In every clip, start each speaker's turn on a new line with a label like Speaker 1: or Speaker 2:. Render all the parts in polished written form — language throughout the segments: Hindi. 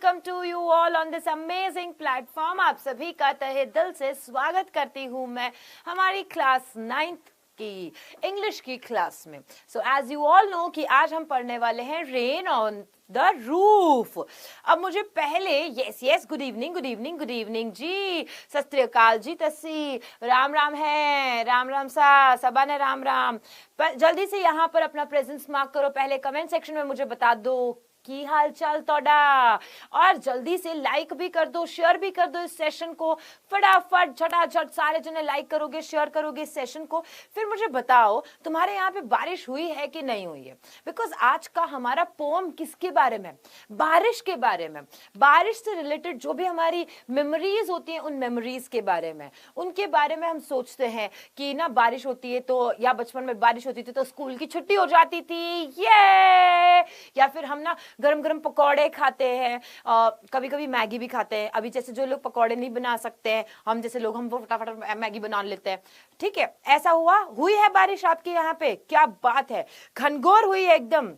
Speaker 1: Welcome to you all on this amazing platform. आप सभी का तहे दिल से स्वागत करती हूँ मैं हमारी क्लास 9th की इंग्लिश की क्लास में। So as you all know कि आज हम पढ़ने वाले हैं रेन ऑन द रूफ। अब मुझे पहले यस गुड इवनिंग जी, सत श्री अकाल जी, तस्सी राम राम है, राम राम सा सबा ने राम राम। पर जल्दी से यहाँ पर अपना प्रेजेंस मार्क करो, पहले कमेंट सेक्शन में मुझे बता दो की हाल चाल तोड़ा, और जल्दी से लाइक भी कर दो, शेयर भी कर दो इस सेशन को। फटाफट झटाझट सारे जने लाइक करोगे, शेयर करोगे इस सेशन को। फिर मुझे बताओ तुम्हारे यहाँ पे बारिश हुई है कि नहीं हुई है, बिकॉज आज का हमारा पोम किसके बारे में, बारिश के बारे में। बारिश से रिलेटेड जो भी हमारी मेमोरीज होती हैं उन मेमोरीज के बारे में, उनके बारे में हम सोचते हैं कि ना बारिश होती है तो, या बचपन में बारिश होती थी तो स्कूल की छुट्टी हो जाती थी ये, या फिर हम ना गरम गरम पकौड़े खाते हैं, कभी कभी मैगी भी खाते हैं। अभी जैसे जो लोग पकौड़े नहीं बना सकते हैं, हम जैसे लोग, हम वो फटाफट मैगी बना लेते हैं। ठीक है, ऐसा हुई है बारिश आपके यहाँ पे? क्या बात है, घनघोर हुई है एकदम,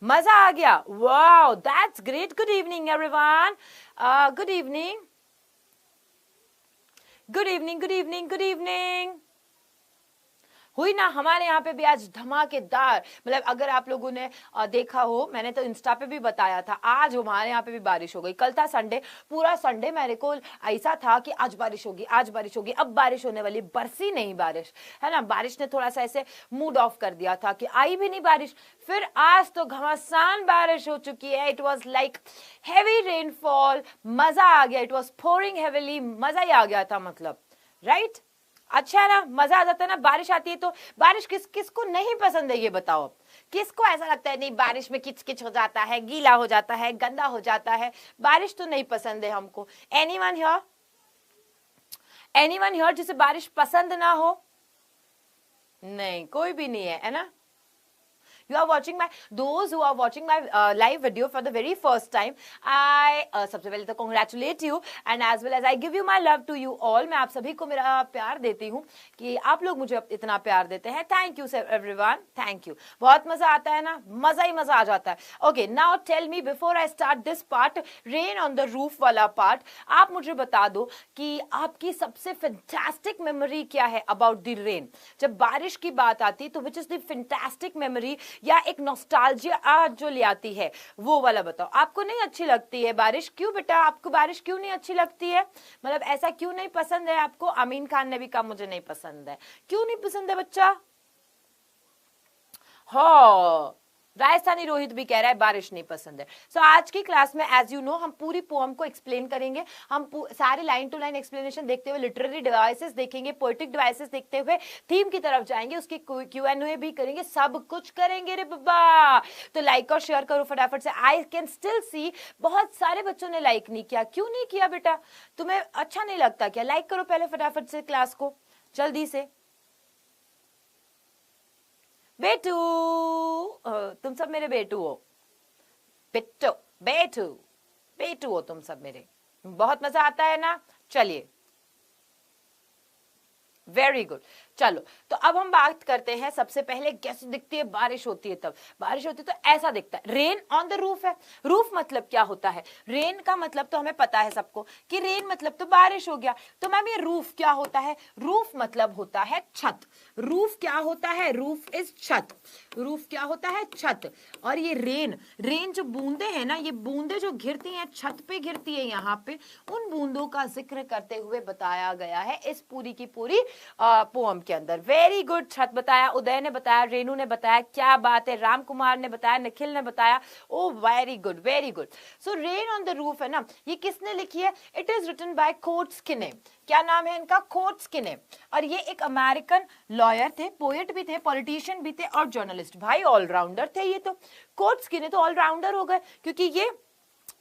Speaker 1: मजा आ गया। Wow that's great. Good evening everyone, good evening good evening good evening good evening. हुई ना हमारे यहाँ पे भी आज धमाकेदार, मतलब अगर आप लोगों ने देखा हो, मैंने तो इंस्टा पे भी बताया था, आज हमारे यहाँ पे भी बारिश हो गई। कल था संडे, पूरा संडे मेरे को ऐसा था कि आज बारिश होगी, आज बारिश होगी, अब बारिश होने वाली, बरसी नहीं बारिश, है ना। बारिश ने थोड़ा सा ऐसे मूड ऑफ कर दिया था कि आई भी नहीं बारिश। फिर आज तो घमासान बारिश हो चुकी है। It was like heavy rainfall, मजा आ गया। इट वॉज पोरिंग हेवीली, मजा ही आ गया था, मतलब राइट। अच्छा है ना, मजा आ जाता है ना, बारिश आती है तो। बारिश किसको नहीं पसंद है ये बताओ, किसको ऐसा लगता है नहीं बारिश में किच हो जाता है, गीला हो जाता है, गंदा हो जाता है, बारिश तो नहीं पसंद है हमको। एनीवन हियर जिसे बारिश पसंद ना हो? नहीं, कोई भी नहीं है ना। You are watching those who are watching my live video for the very first time, I सबसे पहले तो congratulate you and as well as I give you my love to you all। मैं आप सभी को मेरा प्यार देती हूँ कि आप लोग मुझे इतना प्यार देते हैं। Thank you everyone, thank you। बहुत मजा आता है ना, मजा ही मजा आ जाता है। Okay, now tell me before I start this part, rain on the roof वाला part, आप मुझे बता दो कि आपकी सबसे fantastic memory क्या है about the rain। जब बारिश की बात आती तो which is the fantastic memory या एक नॉस्टैल्जिया जो ले आती है, वो वाला बताओ। आपको नहीं अच्छी लगती है बारिश? क्यों बेटा, आपको बारिश क्यों नहीं अच्छी लगती है, मतलब ऐसा क्यों नहीं पसंद है आपको? आमीन खान ने भी कहा मुझे नहीं पसंद है। क्यों नहीं पसंद है बच्चा? हाँ, राजस्थानी रोहित भी कह रहा है बारिश नहीं पसंद है। सो आज की क्लास में एज यू नो हम पूरी पोएम को एक्सप्लेन करेंगे। हम सारे लाइन टू लाइन एक्सप्लेनेशन देखते हुए लिटरेरी डिवाइसेस देखेंगे, पोएटिक डिवाइसेस देखते हुए थीम की तरफ जाएंगे, उसकी Q&A भी करेंगे, सब कुछ करेंगे रे बाबा। तो लाइक और शेयर करो फटाफट से। आई कैन स्टिल सी बहुत सारे बच्चों ने लाइक नहीं किया। क्यों नहीं किया बेटा, तुम्हें अच्छा नहीं लगता क्या? लाइक करो पहले फटाफट से क्लास को, जल्दी से। बेटू, तुम सब मेरे बेटू हो, बेटू बेटू बेटू हो तुम सब मेरे। बहुत मजा आता है ना। चलिए, वेरी गुड। चलो तो अब हम बात करते हैं, सबसे पहले कैसे दिखती है बारिश होती है तब। बारिश होती है तो ऐसा दिखता है, रेन ऑन द रूफ है। रूफ मतलब क्या होता है? रेन का मतलब तो हमें पता है सबको कि रेन मतलब तो बारिश हो गया। तो मैम ये रूफ क्या होता है? रूफ मतलब होता है छत। रूफ क्या होता है? रूफ इज छत। रूफ क्या होता है? छत। और ये रेन जो बूंदे हैं ना, ये बूंदे जो गिरती हैं छत पे गिरती है यहाँ पे, उन बूंदों का जिक्र करते हुए बताया गया है इस पूरी की पूरी पोएम के अंदर। Very good. छत बताया, उदय ने बताया, रेनू ने बताया, क्या बात है, राम कुमार ने बताया, निखिल ने बताया। Oh very good very good. So rain on the roof है ना, ये किसने लिखी है? इट इज रिटन बाय कोर्ट स्किने। क्या नाम है इनका? कोर्ट स्किने। और ये एक अमेरिकन लॉयर थे, पोएट भी थे, पॉलिटिशियन भी थे और जर्नलिस्ट। भाई ऑलराउंडर थे ये तो। कोर्ट स्किने तो ऑलराउंडर हो गए क्योंकि ये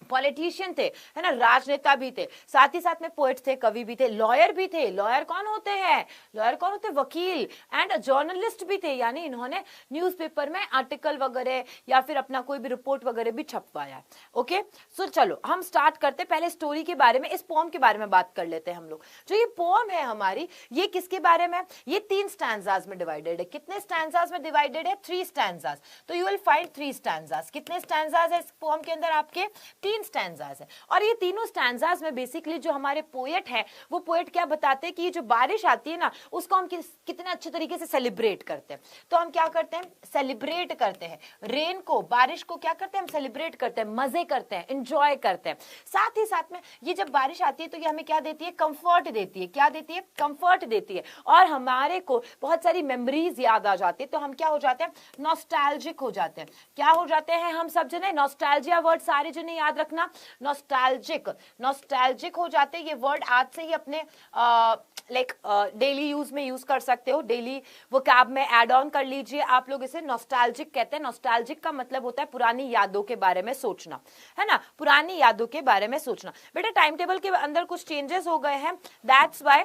Speaker 1: पॉलिटिशियन थे, है ना, राजनेता भी थे, साथ ही साथ में पोएट थे, कवि भी थे, लॉयर भी थे। लॉयर कौन होते हैं? लॉयर कौन होते हैं? वकील। एंड जर्नलिस्ट भी थे, यानी इन्होंने न्यूज़पेपर में आर्टिकल वगैरह या फिर अपना कोई भी रिपोर्ट वगैरह भी छपवाया। ओके, सो चलो हम स्टार्ट करते। पहले स्टोरी के बारे में, इस पोएम के बारे में बात कर लेते हैं हम लोग। जो ये पोएम है हमारी, ये किसके बारे में? ये 3 स्टैंजाज में डिवाइडेड है। कितने स्टैंजाज में डिवाइडेड है? 3 स्टैंजाज। तो यू विल फाइंड 3 स्टैंजाज। कितने स्टैंजाज है इस पोएम के अंदर आपके? 3 स्टैंजाज है और ये तीनों स्टैंजाज में बेसिकली जो हमारे पोएट है वो पोएट क्या बताते हैं कि ये जो बारिश आती है ना उसको हम कितने अच्छे तरीके से सेलिब्रेट करते हैं। तो हम क्या करते हैं, सेलिब्रेट करते हैं रेन को, बारिश को क्या करते हैं, हम सेलिब्रेट करते हैं, मजे करते हैं, एंजॉय करते हैं। साथ ही साथ में ये जब बारिश आती है तो ये हमें क्या देती है, कंफर्ट देती है। क्या देती है, कंफर्ट देती है और हमारे को बहुत सारी मेमोरीज याद आ जाती है। तो हम क्या हो जाते हैं, नॉस्टैल्जिक हो जाते हैं। क्या हो जाते हैं हम सब जने, नॉस्टैल्जिया वर्ड सारे जने याद रखना, नॉस्टैल्जिक, नॉस्टैल्जिक हो जाते हैं। ये वर्ड आज से ही अपने लाइक डेली यूज में यूज कर सकते हो, डेली वोकैब में ऐड ऑन कर लीजिए आप लोग। इसे नॉस्टैल्जिक कहते हैं। नॉस्टैल्जिक का मतलब होता है पुरानी यादों के बारे में सोचना, है ना, पुरानी यादों के बारे में सोचना। बेटा टाइम टेबल के अंदर कुछ चेंजेस हो गए हैं, दैट्स वाई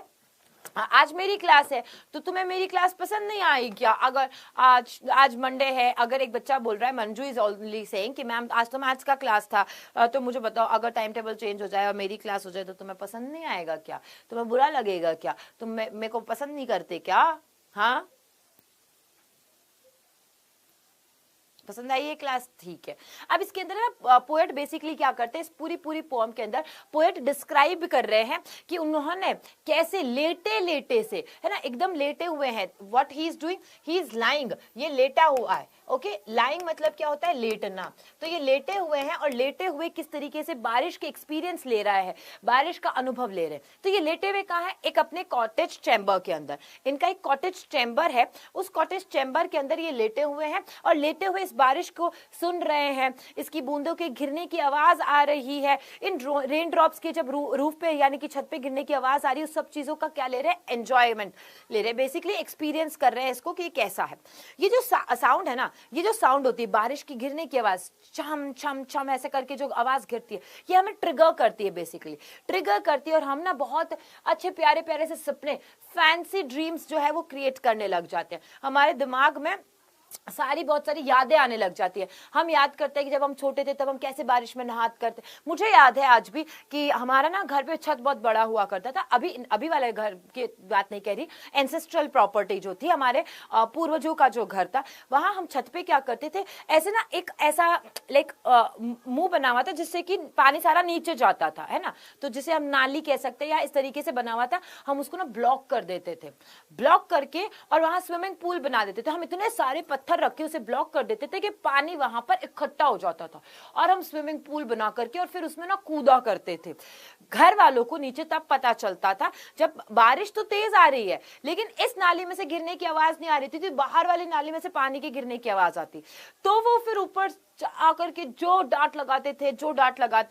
Speaker 1: आज मेरी क्लास है तो तुम्हें मेरी क्लास पसंद नहीं आई क्या? अगर आज मंडे है, अगर एक बच्चा बोल रहा है, मंजू इज ओनली सेइंग कि मैम आज तो मैथ्स का क्लास था, तो मुझे बताओ अगर टाइम टेबल चेंज हो जाए और मेरी क्लास हो जाए तो तुम्हें पसंद नहीं आएगा क्या? तुम्हें बुरा लगेगा क्या? तुम मेरे को पसंद नहीं करते क्या? हाँ, पसंद आई ये क्लास, ठीक है। अब इसके अंदर ना पोएट बेसिकली क्या करते हैं, इस पूरी पोएम के अंदर पोएट डिस्क्राइब कर रहे हैं कि उन्होंने कैसे लेटे लेटे से, है ना, एकदम लेटे हुए हैं। What he is doing, he is lying, ये लेटा हुआ है। ओके, लाइंग मतलब क्या होता है, लेटना। तो ये लेटे हुए हैं और लेटे हुए किस तरीके से बारिश के एक्सपीरियंस ले रहा है, बारिश का अनुभव ले रहे हैं। तो ये लेटे हुए कहाँ है, एक अपने कॉटेज चैम्बर के अंदर। इनका एक कॉटेज चैम्बर है, उस कॉटेज चैम्बर के अंदर ये लेटे हुए हैं और लेटे हुए इस बारिश को सुन रहे हैं। इसकी बूंदों के गिरने की आवाज आ रही है, इन रेन ड्रॉप्स के जब रूफ पे यानी कि छत पे गिरने की आवाज आ रही है, उस सब चीजों का क्या ले रहे हैं, एंजॉयमेंट ले रहे हैं, बेसिकली एक्सपीरियंस कर रहे हैं इसको कि कैसा है। ये जो साउंड है ना, ये जो साउंड होती है बारिश की गिरने की आवाज, छम छम छम ऐसे करके जो आवाज गिरती है, ये हमें ट्रिगर करती है, बेसिकली ट्रिगर करती है और हम ना बहुत अच्छे प्यारे प्यारे से सपने, फैंसी ड्रीम्स जो है वो क्रिएट करने लग जाते हैं। हमारे दिमाग में बहुत सारी यादें आने लग जाती है। हम याद करते हैं कि जब हम छोटे थे तब हम कैसे बारिश में नहात करते। मुझे याद है आज भी कि हमारा ना घर पे छत बहुत बड़ा हुआ करता था। अभी वाले घर की बात नहीं कह रही, एंसेस्ट्रल प्रॉपर्टी जो थी हमारे पूर्वजों का जो घर था, वहां हम छत पे क्या करते थे, ऐसे ना एक ऐसा लाइक मुंह बना हुआ था जिससे कि पानी सारा नीचे जाता था, है ना, तो जिसे हम नाली कह सकते हैं या इस तरीके से बना हुआ था। हम उसको ना ब्लॉक कर देते थे, ब्लॉक करके और वहां स्विमिंग पूल बना देते थे। हम इतने सारे पत्थर रख के उसे ब्लॉक कर देते थे कि पानी वहां पर इकट्ठा हो जाता था और हम स्विमिंग पूल बना करके और फिर उसमें ना कूदा करते थे। घर वालों को नीचे तब पता चलता था जब बारिश तो तेज आ रही है लेकिन इस नाली में से गिरने की आवाज नहीं आ रही थी, बाहर वाली नाली में से पानी के गिरने की आवाज आती। तो वो फिर ऊपर आकर के जो डांट लगाते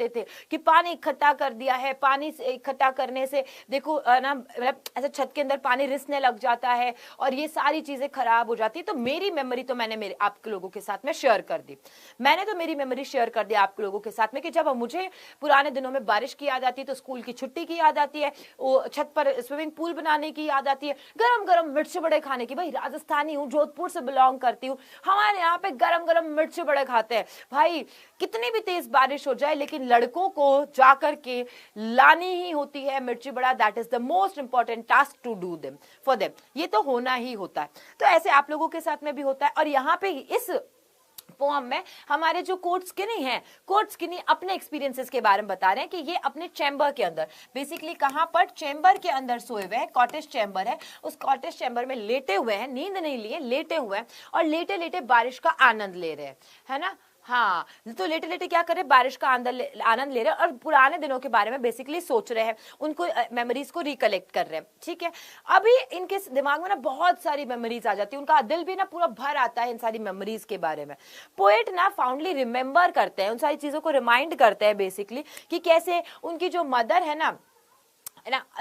Speaker 1: थे कि पानी इकट्ठा कर दिया है, पानी इकट्ठा करने से देखो ना ऐसे छत के अंदर पानी रिसने लग जाता है और ये सारी चीजें खराब हो जाती है। तो मेरी मेमोरी तो मैंने आप लोगों के साथ में शेयर कर दी। मैंने तो मेरी मेमोरी शेयर कर दी आप लोगों के साथ में कि जब मुझे पुराने दिनों में बारिश की याद आती है तो स्कूल की छुट्टी की याद आती है, वो छत पर स्विमिंग पूल बनाने की याद आती है, गरम गरम मिर्च बड़े खाने की। भाई राजस्थानी हूँ, जोधपुर से बिलोंग करती हूँ, हमारे यहाँ पे गरम गरम मिर्च बड़े खाते हैं भाई। कितनी भी तेज बारिश हो जाए लेकिन लड़कों को जाकर के लानी ही होती है मिर्ची बड़ा। That is the most important task to do them for them. ये तो होना ही होता है। तो ऐसे आप लोगों के साथ में भी होता है। और यहाँ पे इस पोएम में हमारे जो कोर्ट स्किनी हैं, कोर्ट स्किनी अपने एक्सपीरियंसेस के बारे में बता रहे हैं कि ये अपने चैम्बर के अंदर, बेसिकली कहां पर, चैम्बर के अंदर सोए हुए हैं। कॉटेज चैम्बर है, उस कॉटेज चैम्बर में लेटे हुए हैं, नींद नहीं लिए, लेटे हुए हैं और लेटे लेटे बारिश का आनंद ले रहे हैं, है ना। हाँ, तो लेटे लेटे क्या कर रहे हैं, बारिश का आनंद ले रहे हैं और पुराने दिनों के बारे में बेसिकली सोच रहे हैं, उनको मेमोरीज को रिकलेक्ट कर रहे हैं। ठीक है, अभी इनके दिमाग में ना बहुत सारी मेमोरीज आ जाती है, उनका दिल भी ना पूरा भर आता है इन सारी मेमोरीज के बारे में। पोएट ना फाउंडली रिमेंबर करते हैं, उन सारी चीजों को रिमाइंड करते हैं बेसिकली कि कैसे उनकी जो मदर है ना,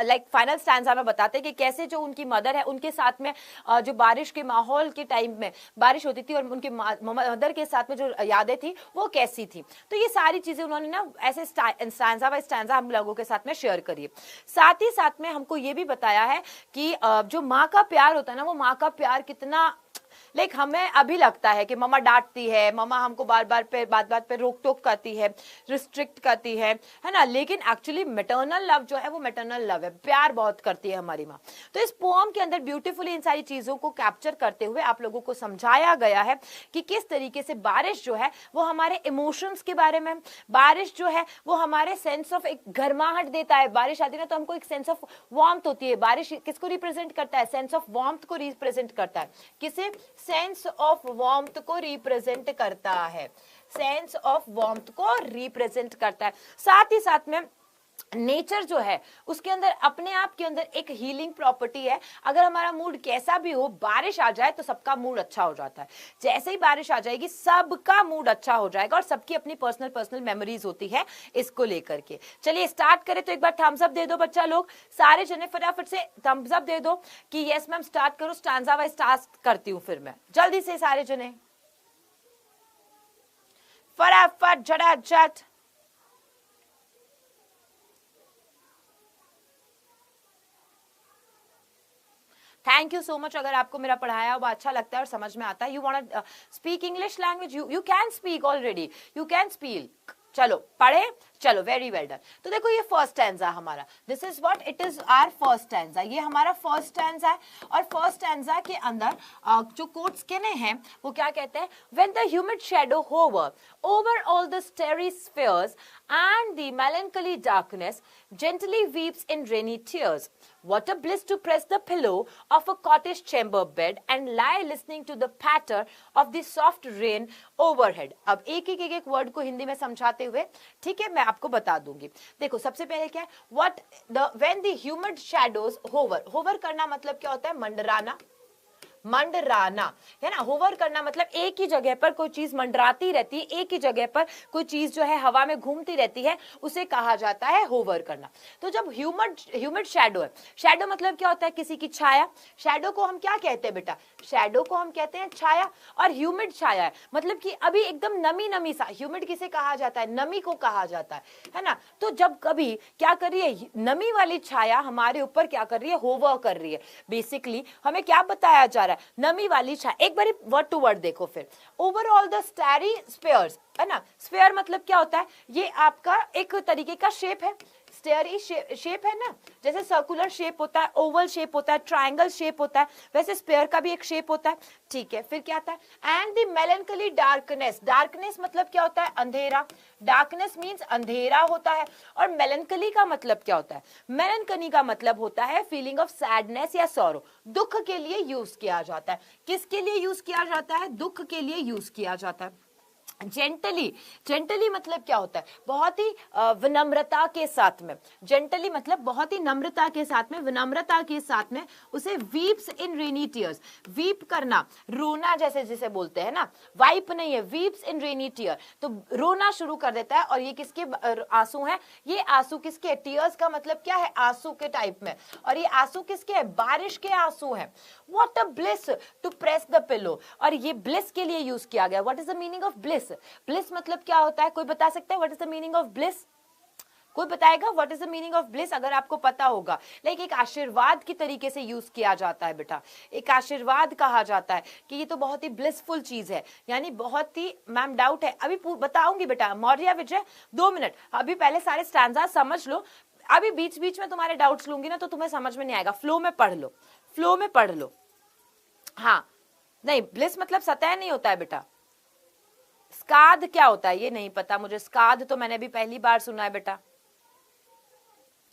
Speaker 1: लाइक फाइनल स्टैंजा में बताते हैं कि कैसे जो उनकी मदर है उनके साथ में जो बारिश के माहौल के टाइम में बारिश होती थी और उनके मदर के साथ में जो यादें थी वो कैसी थी। तो ये सारी चीजें उन्होंने ना ऐसे स्टैंजा बाय स्टैंजा हम लोगों के साथ में शेयर करी। साथ ही साथ में हमको ये भी बताया है कि जो माँ का प्यार होता है ना, वो माँ का प्यार कितना लाइक हमें अभी लगता है कि मम्मा डांटती है, मम्मा हमको बात बात पे रोक टोक करती है, रिस्ट्रिक्ट करती है ना, लेकिन एक्चुअली मैटरनल लव जो है वो मैटरनल लव है, प्यार बहुत करती है हमारी माँ। तो इस पोएम के अंदर ब्यूटीफुली इन सारी चीजों को कैप्चर करते हुए आप लोगों को समझाया गया है कि किस तरीके से बारिश जो है वो हमारे इमोशंस के बारे में, बारिश जो है वो हमारे सेंस ऑफ एक गर्माहट देता है। बारिश आती है ना तो हमको एक सेंस ऑफ वार्मथ होती है। बारिश किसको रिप्रेजेंट करता है? सेंस ऑफ वार्मथ को रिप्रेजेंट करता है। किसे? सेंस ऑफ वार्मथ को रिप्रेजेंट करता है, सेंस ऑफ वार्मथ को रिप्रेजेंट करता है। साथ ही साथ में नेचर जो है उसके अंदर अपने आप के अंदर एक हीलिंग प्रॉपर्टी है। अगर हमारा मूड कैसा भी हो, बारिश आ जाए तो सबका मूड अच्छा हो जाता है। जैसे ही बारिश आ जाएगी सबका मूड अच्छा हो जाएगा, और सबकी अपनी पर्सनल मेमोरीज होती है इसको लेकर के। चलिए स्टार्ट करें। तो एक बार थम्स अप दे दो बच्चा लोग, सारे जने फटाफट से थम्स अप दे दो कि यस मैम स्टार्ट करो। स्टैंजा वाइज स्टार्ट करती हूँ फिर मैं, जल्दी से सारे जने फटाफट झटाझट। Thank you so much. अगर आपको मेरा पढ़ाया हुआ अच्छा लगता है और समझ में आता है, you want speak English language, you can speak already, you can speak. चलो पढ़े, चलो वेरी वेल डन। तो देखो ये फर्स्ट स्टैंजा हमारा, this is what it is our first stanza, ये हमारा फर्स्ट स्टैंजा है। और फर्स्ट स्टैंजा के अंदर जो कोट्स कहने हैं वो क्या कहते हैं? When the humid shadow hover over all the starry spheres and the melancholy darkness gently weeps in rainy tears. What a bliss to press the pillow of a cottage chamber bed and lie listening to the patter of the soft rain overhead. अब एक वर्ड को हिंदी में समझाते हुए, ठीक है, मैं आपको बता दूंगी। देखो सबसे पहले क्या है? when the humid shadows hover करना मतलब क्या होता है? मंडराना, मंडराना है ना। होवर करना मतलब एक ही जगह पर कोई चीज मंडराती रहती है, एक ही जगह पर कोई चीज जो है हवा में घूमती रहती है, उसे कहा जाता है होवर करना। तो जब ह्यूमिड शैडो है, शैडो मतलब क्या होता है? किसी की छाया। शैडो को हम क्या कहते हैं बेटा? शैडो को हम कहते हैं छाया। और ह्यूमिड छाया है मतलब कि अभी एकदम नमी नमी सा। ह्यूमिड किसे कहा जाता है? नमी को कहा जाता है ना। तो जब कभी क्या कर रही है? नमी वाली छाया हमारे ऊपर क्या कर रही है? होवर कर रही है। बेसिकली हमें क्या बताया जा रहा है? नमी वाली छाया। एक बार वर्ड टू वर्ड देखो फिर। ओवरऑल द स्टैरी स्फीयर्स, है ना। स्फीयर मतलब क्या होता है? ये आपका एक तरीके का शेप है। स्टेयरी शेप है ना, जैसे सर्कुलर शेप होता है, ओवल शेप होता है, ट्रायंगल शेप होता है, वैसे स्पेयर का भी एक शेप होता है। ठीक है, फिर क्या आता है? एंड द मेलैंकोली डार्कनेस, डार्कनेस मतलब क्या होता है? अंधेरा। डार्कनेस मींस अंधेरा होता है। और मेलैंकोली का मतलब क्या होता है? मेलैंकोली का मतलब होता है फीलिंग ऑफ सैडनेस या सॉरो। दुख के लिए यूज किया जाता है। किसके लिए यूज किया जाता है? दुख के लिए यूज किया जाता है। जेंटली, जेंटली मतलब क्या होता है? बहुत ही विनम्रता के साथ में। जेंटली मतलब बहुत ही नम्रता के साथ में, विनम्रता के साथ में उसे वीप्स इन रेनी टीयर्स। वीप करना, रोना जैसे जिसे बोलते हैं ना, वाइप नहीं है, वीप्स इन रेनी टीयर, तो रोना शुरू कर देता है। और ये किसके आंसू हैं? ये आंसू किसके? टीयर्स का मतलब क्या है? आंसू के टाइप में। और ये आंसू किसके हैं? बारिश के आंसू हैं। What a bliss to press the pillow, और ये ब्लिस के लिए यूज किया गया। What is the meaning of bliss? Bliss मतलब क्या होता है? कोई बता सकता है what is the meaning of bliss? कोई बताएगा what is the meaning of bliss? अगर आपको पता होगा, लाइक एक आशीर्वाद की तरीके से यूज किया जाता है बेटा। एक आशीर्वाद कहा जाता है कि ये तो बहुत ही ब्लिसफुल चीज है, यानी बहुत ही। मैम डाउट है, अभी बताऊंगी बेटा। मौर्य विजय 2 मिनट, अभी पहले सारे स्टैंजा समझ लो। अभी बीच बीच में तुम्हारे डाउट्स लूंगी ना तो तुम्हें समझ में नहीं आएगा। फ्लो में पढ़ लो, फ्लो में पढ़ लो। हाँ, नहीं, ब्लिस मतलब सतह नहीं होता है बेटा। स्काद क्या होता है ये नहीं पता मुझे। स्काद तो मैंने भी पहली बार सुना है बेटा।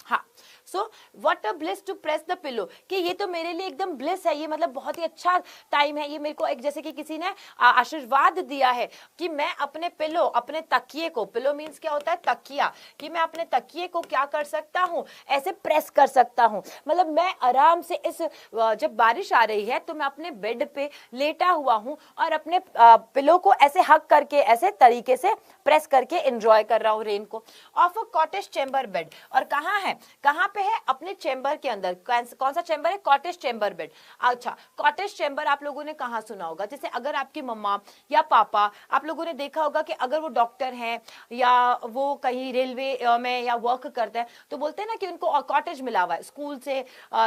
Speaker 1: हाँ, so what a bliss to press the pillow, कि ये तो मेरे लिए एकदम ब्लिस है, ये मतलब बहुत ही अच्छा टाइम है। ये मेरे को एक जैसे कि किसी ने आशीर्वाद दिया है कि मैं अपने पिलो, अपने तकिए को, पिलो मीन्स क्या होता है? तकिया, कि मैं अपने तकिए को क्या कर सकता हूँ? ऐसे प्रेस कर सकता हूँ। मतलब मैं आराम से इस जब बारिश आ रही है तो मैं अपने बेड पे लेटा हुआ हूँ और अपने पिलो को ऐसे हक करके, ऐसे तरीके से प्रेस करके एंजॉय कर रहा हूँ रेन को। Of a cottage chamber bed, और कहाँ है? कहाँ पे पे है? अपने चेंबर के अंदर। कौन सा चेंबर है? Cottage chamber bed. अच्छा, कॉटेज चेंबर आप लोगों ने कहाँ सुना होगा? जैसे अगर आपकी मम्मा या पापा, आप लोगों ने देखा होगा कि अगर वो डॉक्टर हैं या वो कहीं रेलवे में या वर्क करते हैं तो बोलते हैं ना कि उनको कॉटेज मिला हुआ है स्कूल से,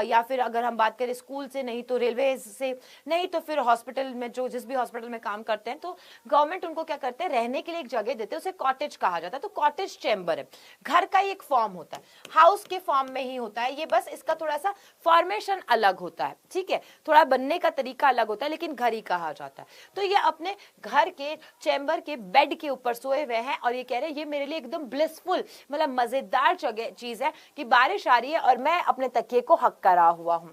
Speaker 1: या फिर अगर हम बात करें स्कूल से नहीं तो रेलवे से, नहीं तो फिर हॉस्पिटल में, जो जिस भी हॉस्पिटल में काम करते हैं तो गवर्नमेंट उनको क्या करते हैं, रहने के लिए एक जगह देते हैं, उसे कॉटेज कहा जाता है। तो कॉटेज चेंबर है, घर का ही एक फॉर्म होता है, हाउस के फॉर्म में ही होता है ये, बस इसका थोड़ा सा फॉर्मेशन अलग होता है, ठीक है, थोड़ा बनने का तरीका अलग होता है, लेकिन घर ही कहा जाता है। तो ये अपने घर के चेंबर के बेड के ऊपर सोए हुए हैं और ये कह रहे हैं ये मेरे लिए एकदम ब्लिसफुल, मतलब मजेदार जगह चीज है कि बारिश आ रही है और मैं अपने तकिए को हक करा हुआ हूं।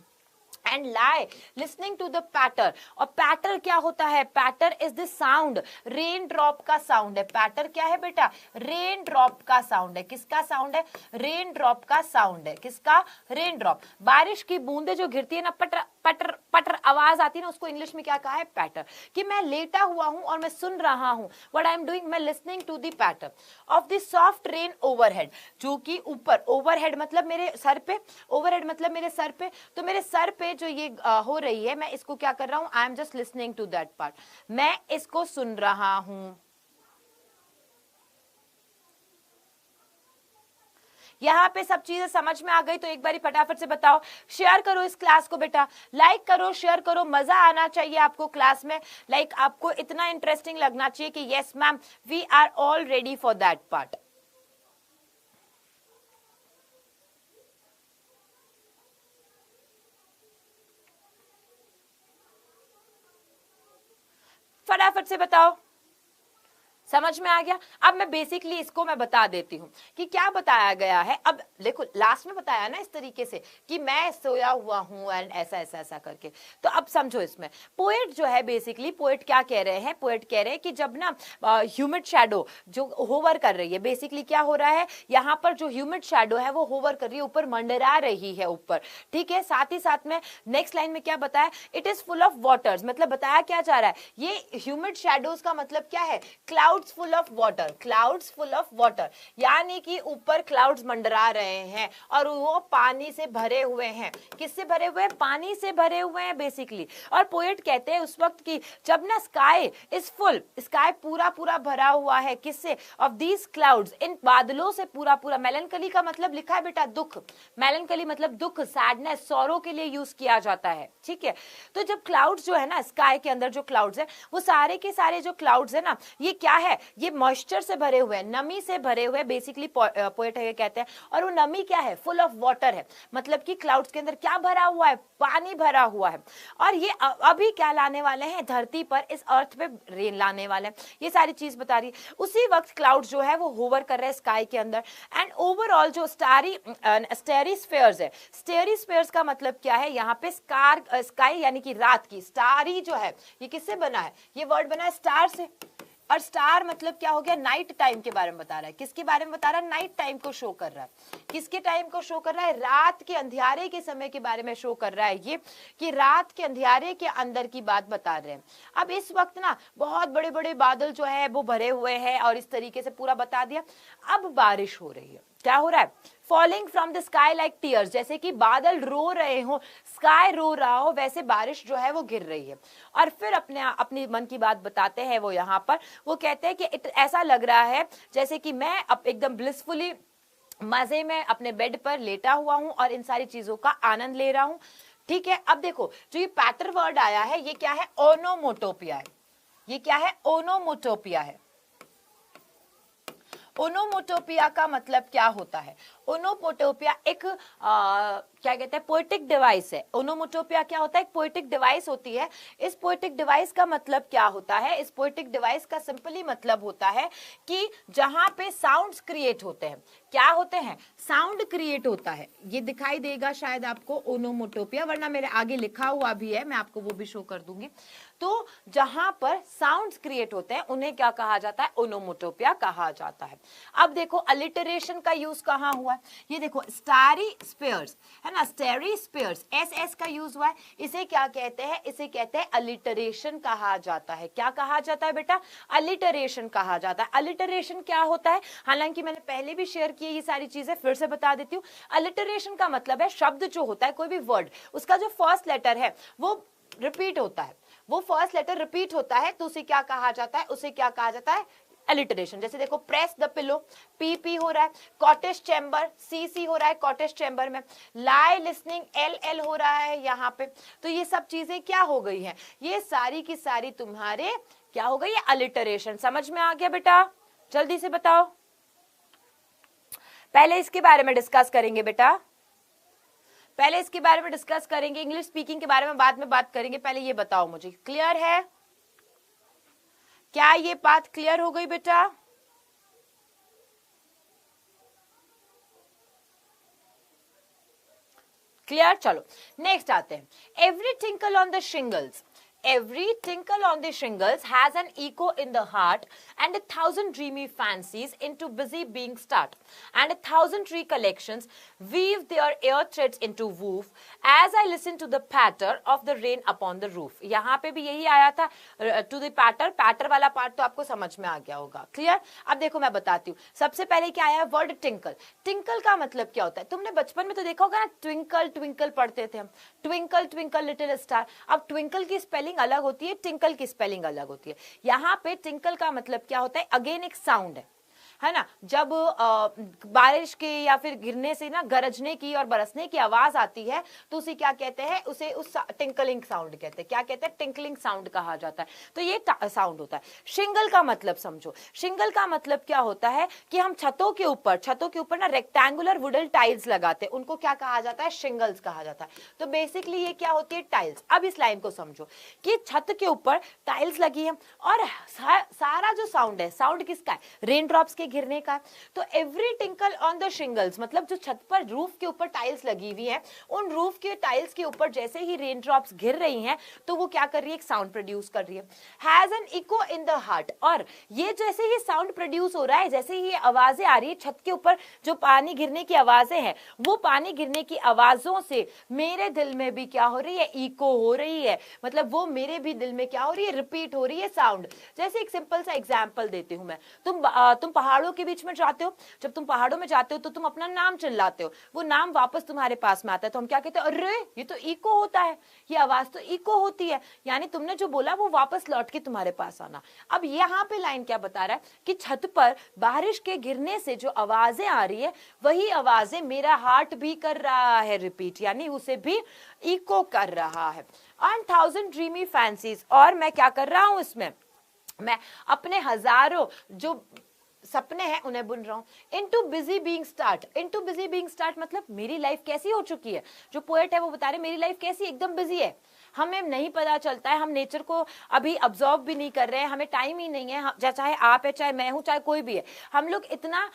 Speaker 1: And lie listening to the patter. और पैटर क्या होता है? Patter is the sound, rain drop का साउंड है। पैटर क्या है बेटा? रेन ड्रॉप का साउंड है। किसका साउंड है? रेन ड्रॉप का साउंड है। किसका? Rain drop. बारिश की बूंदे जो गिरती है ना, पटर पटर पटर आवाज आती है ना, उसको इंग्लिश में क्या कहा है? पैटर। कि मैं लेटा हुआ हूं और मैं सुन रहा हूं, व्हाट आई एम डूइंग, मैं listening to the patter of the soft rain overhead, जो कि ऊपर, ओवरहेड मतलब मेरे सर पे, ओवरहेड मतलब मेरे सर पे, तो मेरे सर पे जो ये हो रही है, मैं इसको क्या कर रहा हूं? I am just listening to that part, मैं इसको सुन रहा हूं। यहाँ पे सब चीजें समझ में आ गई तो एक बारी फटाफट से बताओ, शेयर करो इस क्लास को बेटा, लाइक करो, शेयर करो, मजा आना चाहिए आपको क्लास में, लाइक आपको इतना इंटरेस्टिंग लगना चाहिए कि yes ma'am we are all ready for that part. फटाफट से बताओ, समझ में आ गया? अब मैं बेसिकली इसको मैं बता देती हूँ कि क्या बताया गया है। अब देखो लास्ट में बताया ना इस तरीके से कि मैं सोया हुआ हूँ एंड ऐसा ऐसा ऐसा करके, तो अब समझो इसमें पोएट जो है, बेसिकली पोएट क्या कह रहे हैं? पोएट कह रहे हैं कि जब ना ह्यूमिड शैडो जो होवर कर रही है, बेसिकली क्या हो रहा है यहाँ पर, जो ह्यूमिड शैडो है वो होवर कर रही है, ऊपर मंडरा रही है ऊपर, ठीक है। साथ ही साथ में नेक्स्ट लाइन में क्या बताया? It is full of waters, मतलब बताया क्या जा रहा है? ये ह्यूमिड शैडोज का मतलब क्या है? Cloud full of water, clouds full of water, यानी कि ऊपर क्लाउड्स मंडरा रहे हैं और वो पानी से भरे हुए हैं। किससे भरे हुए हैं? पानी से भरे हुए हैं बेसिकली। और पोएट कहते हैं उस वक्त की जब ना स्काई इज फुल, स्काई पूरा पूरा भरा हुआ है, किससे? ऑफ दीज क्लाउड्स, इन बादलों से पूरा पूरा। मेलनकली का मतलब लिखा है बेटा दुख, मेलनकली मतलब दुख, सैडनेस, सॉरो के लिए यूज किया जाता है, ठीक है। तो जब क्लाउड्स जो है ना, स्काई के अंदर जो क्लाउड्स है, वो सारे के सारे जो क्लाउड्स है ना, ये क्या है? ये मॉइस्चर से भरे हुए हैं, नमी से भरे हुए, बेसिकली पोएट है ये कहते हैं। और वो नमी क्या है? फुल ऑफ वाटर है, मतलब कि क्लाउड्स के अंदर क्या भरा हुआ है? पानी भरा हुआ है। और ये अभी क्या लाने वाले हैं? धरती पर, इस अर्थ पे रेन लाने वाले हैं। ये सारी चीज बता रही है। उसी वक्त क्लाउड जो है वो होवर कर रहे हैं स्काई के अंदर। एंड ओवरऑल जो स्टेरिस्फेयर्स है, स्टेरिस्फेयर्स का मतलब क्या है? यहाँ पे स्काई यानी कि रात की, स्टारी जो है ये किससे बना है? ये वर्ड बना है स्टार से। और स्टार मतलब क्या हो गया? नाइट टाइम के बारे में बता रहा है। किसके बारे में बता रहा है? नाइट टाइम को शो कर रहा है। किसके टाइम को शो कर रहा है? रात के अंधियारे के समय के बारे में शो कर रहा है ये, कि रात के अंधियारे के अंदर की बात बता रहे हैं। अब इस वक्त ना बहुत बड़े बड़े बादल जो है वो भरे हुए हैं और इस तरीके से पूरा बता दिया। अब बारिश हो रही है। क्या हो रहा है? Falling from the sky like tears, जैसे कि बादल रो रहे हो, स्काई रो रहा हो, वैसे बारिश जो है वो गिर रही है। और फिर अपनी मन की बात बताते हैं वो यहाँ पर, वो कहते हैं कि ऐसा लग रहा है जैसे कि मैं अब एकदम ब्लिसफुली मजे में अपने बेड पर लेटा हुआ हूं और इन सारी चीजों का आनंद ले रहा हूं, ठीक है। अब देखो जो ये पैटर वर्ड आया है ये क्या है? ओनोमोटोपिया है। ये क्या है? ओनोमोटोपिया है। ओनोमोटोपिया का मतलब क्या होता है? ओनोमोटोपिया एक क्या कहते हैं, पोएटिक डिवाइस है। ओनोमोटोपिया क्या होता है? एक पोएटिक डिवाइस होती है। इस पोएटिक डिवाइस का मतलब क्या होता है? इस पोएटिक डिवाइस का सिंपली मतलब होता है कि जहां पे साउंड्स क्रिएट होते हैं। क्या होते हैं? साउंड क्रिएट होता है। ये दिखाई देगा शायद आपको ओनोमोटोपिया, वरना मेरे आगे लिखा हुआ भी है, मैं आपको वो भी शो कर दूंगी। तो जहां पर साउंड्स क्रिएट होते हैं उन्हें क्या कहा जाता है, ओनोमोटोपिया कहा जाता है। अब देखो अलिटरेशन का यूज कहां हुआ है, ये देखो स्टारी स्पेयर्स है ना, स्टेरी स्पेयर्स, एस एस का यूज हुआ है, इसे क्या कहते हैं, इसे कहते हैं अलिटरेशन कहा जाता है। क्या कहा जाता है बेटा, अलिटरेशन कहा जाता है। अलिटरेशन क्या होता है, हालांकि मैंने पहले भी शेयर की ये सारी चीजें, फिर से बता देती हूँ। अलिटरेशन का मतलब है शब्द जो होता है, कोई भी वर्ड, उसका जो फर्स्ट लेटर है वो रिपीट होता है, वो फर्स्ट लेटर रिपीट होता है, तो उसे क्या कहा जाता है, उसे क्या कहा जाता है, अलिटरेशन। जैसे देखो press the pillow, P P हो रहा है, कॉटेज चैम्बर, सी सी हो रहा है कॉटेज चैम्बर में, लाई लिसनिंग, एल एल हो रहा है यहाँ पे। तो ये सब चीजें क्या हो गई हैं, ये सारी की सारी तुम्हारे क्या हो गई, अलिटरेशन। समझ में आ गया बेटा, जल्दी से बताओ। पहले इसके बारे में डिस्कस करेंगे बेटा, पहले इसके बारे में डिस्कस करेंगे, इंग्लिश स्पीकिंग के बारे में बाद में बात करेंगे। पहले ये बताओ मुझे, क्लियर है, क्या ये बात क्लियर हो गई बेटा? क्लियर, चलो नेक्स्ट आते हैं। Every tinkle on the shingles, every tinkle on the shingles has an echo in the heart, and 1,000 dreamy fancies into busy being start, and 1,000 recollections weave their ear threads into woof as I listen to the patter of the rain upon the roof। यहाँ पे भी यही आया था, to the patter, patter वाला पार्ट तो आपको समझ में आ गया होगा, क्लियर। अब देखो मैं बताती हूँ, सबसे पहले क्या आया, वर्ड टिंकल। टिंकल का मतलब क्या होता है, तुमने बचपन में तो देखा होगा ना, ट्विंकल ट्विंकल पढ़ते थे हम, ट्विंकल ट्विंकल लिटिल स्टार। अब ट्विंकल की स्पेलिंग अलग होती है, टिंकल की स्पेलिंग अलग होती है। यहाँ पे टिंकल का मतलब क्या होता है, अगेन एक साउंड है ना, जब बारिश के या फिर गिरने से ना, गरजने की और बरसने की आवाज आती है तो उसे क्या कहते हैं, उसे उस टिंकलिंग साउंड कहते हैं। क्या कहते हैं, टिंकलिंग साउंड कहा जाता है। तो ये साउंड होता है। शिंगल का मतलब समझो, शिंगल का मतलब क्या होता है कि हम छतों के ऊपर ना रेक्टेंगुलर वुडन टाइल्स लगाते हैं, उनको क्या कहा जाता है, शिंगल्स कहा जाता है। तो बेसिकली ये क्या होती है, टाइल्स। अब इस लाइन को समझो कि छत के ऊपर टाइल्स लगी है और सारा जो साउंड है, साउंड किसका है, रेन ड्रॉप्स के गिरने का। तो every tinkle on the shingles मतलब जो छत पर रूफ के ऊपर टाइल्स लगी हुई है, उन रूफ के टाइल्स के ऊपर जैसे ही रेन ड्रॉप्स गिर रही हैं तो वो क्या कर रही है, एक साउंड प्रोड्यूस कर रही है। Has an echo in the heart, और ये जैसे ही साउंड प्रोड्यूस हो रहा है, जैसे ही ये आवाजें आ रही है छत के ऊपर, जो पानी गिरने की आवाजें हैं, वो पानी गिरने की आवाजों से मेरे दिल में भी क्या हो रही है, इको हो रही है। मतलब वो मेरे भी दिल में क्या हो रही है, रिपीट हो रही है साउंड। जैसे एक सिंपल सा एग्जांपल देती हूं मैं, तुम पहाड़ों के बीच में जाते हो, जब तुम पहाड़ों में जाते हो तो तुम अपना नाम चिल्लाते हो, वो नाम वापस तुम्हारे पास में आता है, तो हम क्या कहते हैं, अरे ये तो इको होता है, ये आवाज तो इको होती है, यानी तुमने जो बोला वो वापस लौट के तुम्हारे पास आना। अब यहाँ पे लाइन क्या बता रहा है कि छत पर बारिश के गिरने से जो आवाजें आ रही है, वही आवाजें मेरा हार्ट भी कर रहा है रिपीट, यानी उसे भी इको कर रहा है। एंड 1,000 ड्रीमी फैंसीज, और मैं क्या कर रहा हूं इसमें, मैं अपने हजारों जो सपने हैं उन्हें बुन रहा हूं। Into busy being start, into busy being start मतलब मेरी लाइफ कैसी हो चुकी है, जो पोएट है वो बता रहे मेरी लाइफ कैसी एकदम बिजी है, हमें नहीं पता चलता है, हम नेचर को अभी ऑब्जर्व भी नहीं कर रहे हैं, हमें टाइम ही नहीं है, चाहे आप है, चाहे मैं हूं, चाहे कोई भी है, हम लोग इतना